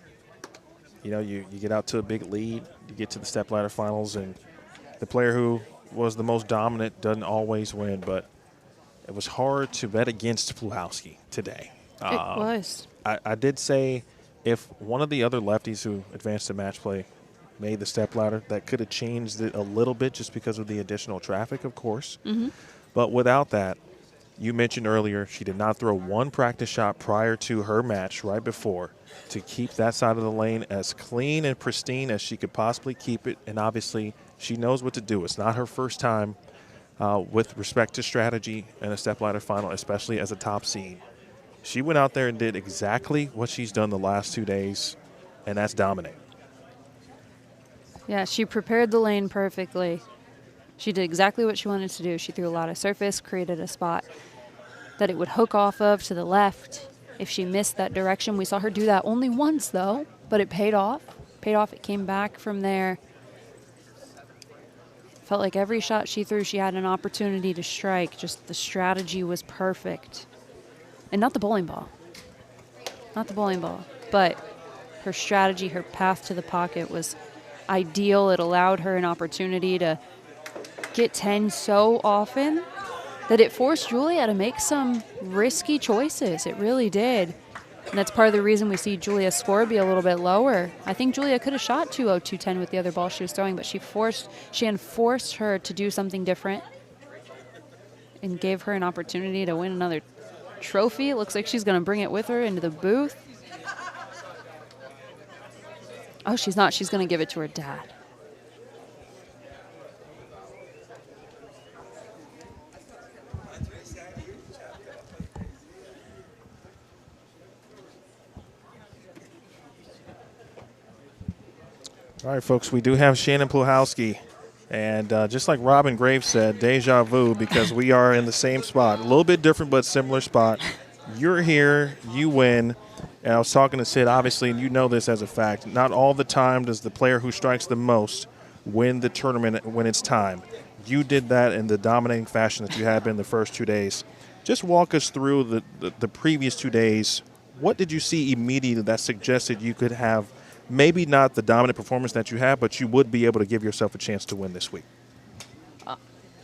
You know, you get out to a big lead, you get to the Stepladder Finals, and the player who was the most dominant doesn't always win, but it was hard to bet against Pluhowsky today.
It was.
I did say if one of the other lefties who advanced to match play made the stepladder, that could have changed it a little bit just because of the additional traffic, of course.
Mm-hmm.
But without that, you mentioned earlier she did not throw one practice shot prior to her match right before to keep that side of the lane as clean and pristine as she could possibly keep it. And obviously she knows what to do. It's not her first time with respect to strategy in a stepladder final, especially as a top seed. She went out there and did exactly what she's done the last 2 days, and that's dominate.
Yeah, she prepared the lane perfectly. She did exactly what she wanted to do. She threw a lot of surface, created a spot that it would hook off of to the left. If she missed that direction, we saw her do that only once, though, but it paid off. It came back from there. Felt like every shot she threw, she had an opportunity to strike. Just the strategy was perfect. And not the bowling ball. Not the bowling ball. But her strategy, her path to the pocket was ideal. It allowed her an opportunity to get 10 so often that it forced Julia to make some risky choices. It really did. And that's part of the reason we see Julia's score be a little bit lower. I think Julia could have shot 2-0, 210 with the other ball she was throwing, but Shan forced her to do something different and gave her an opportunity to win another trophy. It looks like she's going to bring it with her into the booth. Oh, she's not. She's going to give it to her dad.
All right, folks, we do have Shannon Pluhowsky. And just like Robin Graves said, deja vu, because we are in the same spot. A little bit different, but similar spot. You're here, you win. And I was talking to Sid, obviously, and you know this as a fact. Not all the time does the player who strikes the most win the tournament when it's time. You did that in the dominating fashion that you had been the first 2 days. Just walk us through the previous 2 days. What did you see immediately that suggested you could have maybe not the dominant performance that you have, but you would be able to give yourself a chance to win this week?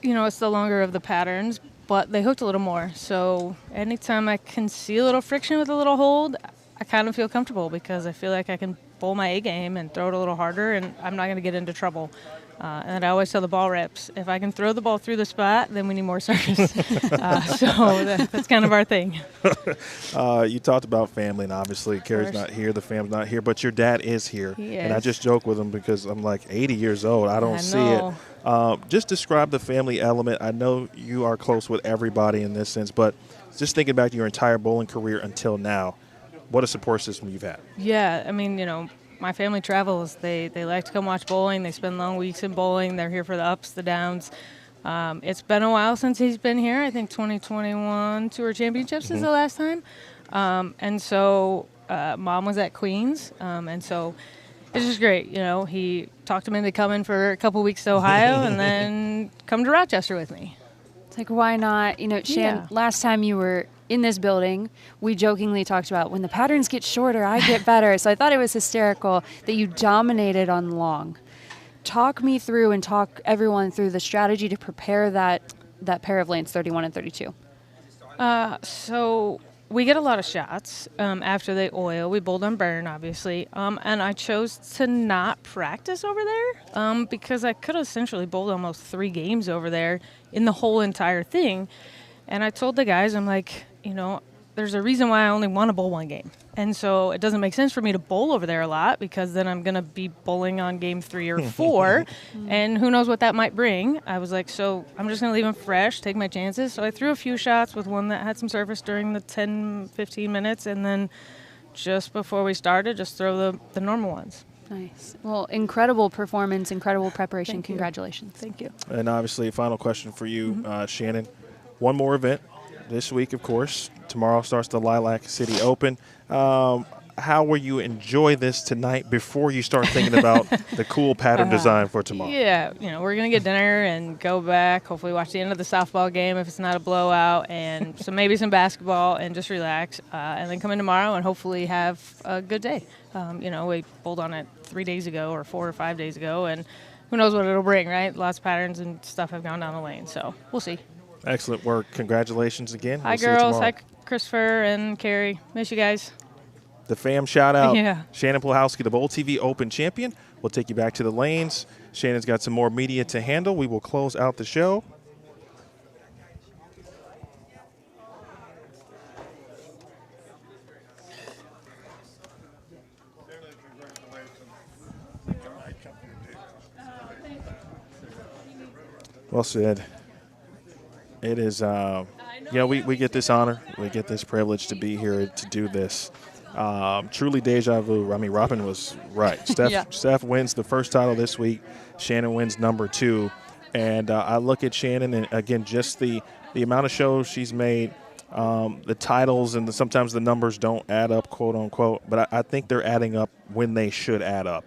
You know, it's the longer of the patterns, but they hooked a little more. So anytime I can see a little friction with a little hold, I kind of feel comfortable because I feel like I can bowl my A game and throw it a little harder, and I'm not going to get into trouble. And I always tell the ball reps, if I can throw the ball through the spot, then we need more service. That's kind of our thing.
You talked about family, and obviously Carrie's not here, the family's not here, but your dad is here.
He
And I
is.
just joke with him because I'm like 80 years old. I don't see it. Just describe the family element. I know you are close with everybody in this sense, but just thinking back to your entire bowling career until now, what a support system you've had.
Yeah, I mean, my family travels. They like to come watch bowling. They spend long weeks in bowling. They're here for the ups, the downs. It's been a while since he's been here. I think 2021 Tour Championships is the last time. And so Mom was at Queens. And so it's just great. He talked him into coming for a couple weeks to Ohio and then come to Rochester with me.
It's like, why not? Shan, last time you were in this building, we jokingly talked about when the patterns get shorter, I get better. So I thought it was hysterical that you dominated on long. Talk me through and talk everyone through the strategy to prepare that pair of lanes, 31 and 32.
So we get a lot of shots after they oil. We bowled on burn, obviously. And I chose to not practice over there because I could have essentially bowled almost 3 games over there in the whole entire thing. And I told the guys, I'm like, there's a reason why I only want to bowl 1 game. And so it doesn't make sense for me to bowl over there a lot because then I'm going to be bowling on game 3 or 4. And who knows what that might bring. I was like, so I'm just going to leave them fresh, take my chances. So I threw a few shots with one that had some surface during the 10, 15 minutes. And then just before we started, just throw the normal ones.
Nice. Well, incredible performance, incredible preparation. Congratulations.
Thank you.
And obviously, final question for you, Shannon. One more event this week, of course. Tomorrow starts the Lilac City Open. How will you enjoy this tonight before you start thinking about the cool pattern design for tomorrow?
Yeah, we're going to get dinner and go back, hopefully watch the end of the softball game if it's not a blowout, and maybe some basketball and just relax, and then come in tomorrow and hopefully have a good day. We bowled on it 3 days ago or 4 or 5 days ago, and who knows what it'll bring, right? Lots of patterns and stuff have gone down the lane, so we'll see.
Excellent work. Congratulations again.
Hi,
We'll see you
girls.
tomorrow.
Hi, Christopher and Carrie. Miss you guys.
The fam shout out.
Yeah.
Shannon Pluhowsky, the BowlTV Open champion. We'll take you back to the lanes. Shannon's got some more media to handle. We will close out the show. Well said. It is, we get this honor. We get this privilege to be here to do this. Truly deja vu. I mean, Robin was right. Steph wins the first title this week. Shannon wins number 2. And I look at Shannon, and again, just the amount of shows she's made, the titles, and sometimes the numbers don't add up, quote unquote. But I think they're adding up when they should add up.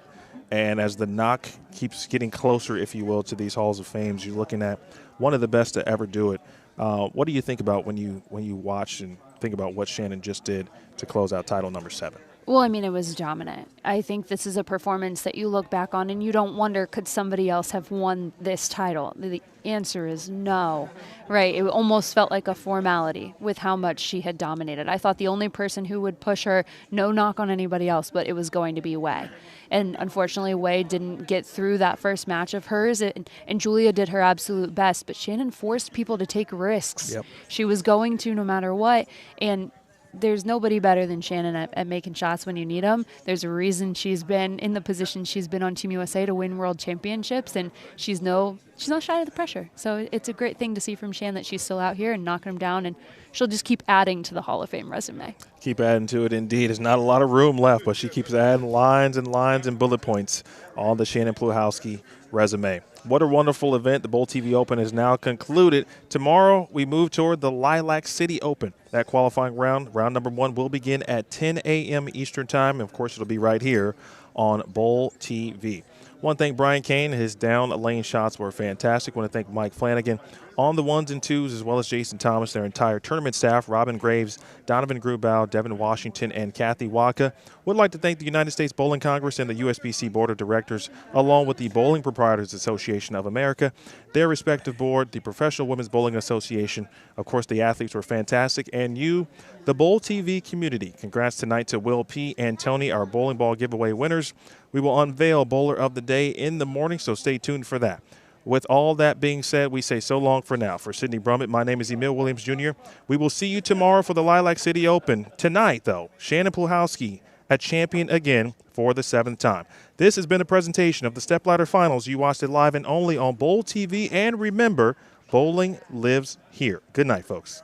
And as the knock keeps getting closer, if you will, to these halls of fames, you're looking at one of the best to ever do it. What do you think about when you watch and think about what Shannon just did to close out title number 7?
Well, I mean, it was dominant. I think this is a performance that you look back on and you don't wonder, could somebody else have won this title? The answer is no, right? It almost felt like a formality with how much she had dominated. I thought the only person who would push her, no knock on anybody else, but it was going to be Wei. And unfortunately, Wei didn't get through that first match of hers, and Julia did her absolute best, but Shannon forced people to take risks.
Yep.
She was going to no matter what, and there's nobody better than Shannon at making shots when you need them. There's a reason she's been in the position she's been on Team USA to win world championships, and she's not shy of the pressure. So it's a great thing to see from Shan that she's still out here and knocking them down, and she'll just keep adding to the Hall of Fame resume.
Keep adding to it, indeed. There's not a lot of room left, but she keeps adding lines and lines and bullet points on the Shannon Pluhowsky resume. What a wonderful event. The BowlTV Open is now concluded. Tomorrow, we move toward the Lilac City Open. That qualifying round number 1, will begin at 10 a.m. Eastern Time. Of course, it'll be right here on BowlTV. Want to thank Brian Kane. His down lane shots were fantastic. Want to thank Mike Flanagan on the ones and twos, as well as Jason Thomas, their entire tournament staff, Robin Graves, Donovan Grubau, Devin Washington, and Kathy Waka. Would like to thank the United States Bowling Congress and the USBC Board of Directors, along with the Bowling Proprietors Association of America, their respective board, the Professional Women's Bowling Association. Of course, the athletes were fantastic, and you, the Bowl TV community. Congrats tonight to Will P. and Tony, our bowling ball giveaway winners. We will unveil Bowler of the Day in the morning, so stay tuned for that. With all that being said, we say so long for now. For Sydney Brummett, my name is Emil Williams Jr. We will see you tomorrow for the Lilac City Open. Tonight, though, Shannon Pluhowsky, a champion again for the 7th time. This has been a presentation of the Stepladder Finals. You watched it live and only on Bowl TV. And remember, bowling lives here. Good night, folks.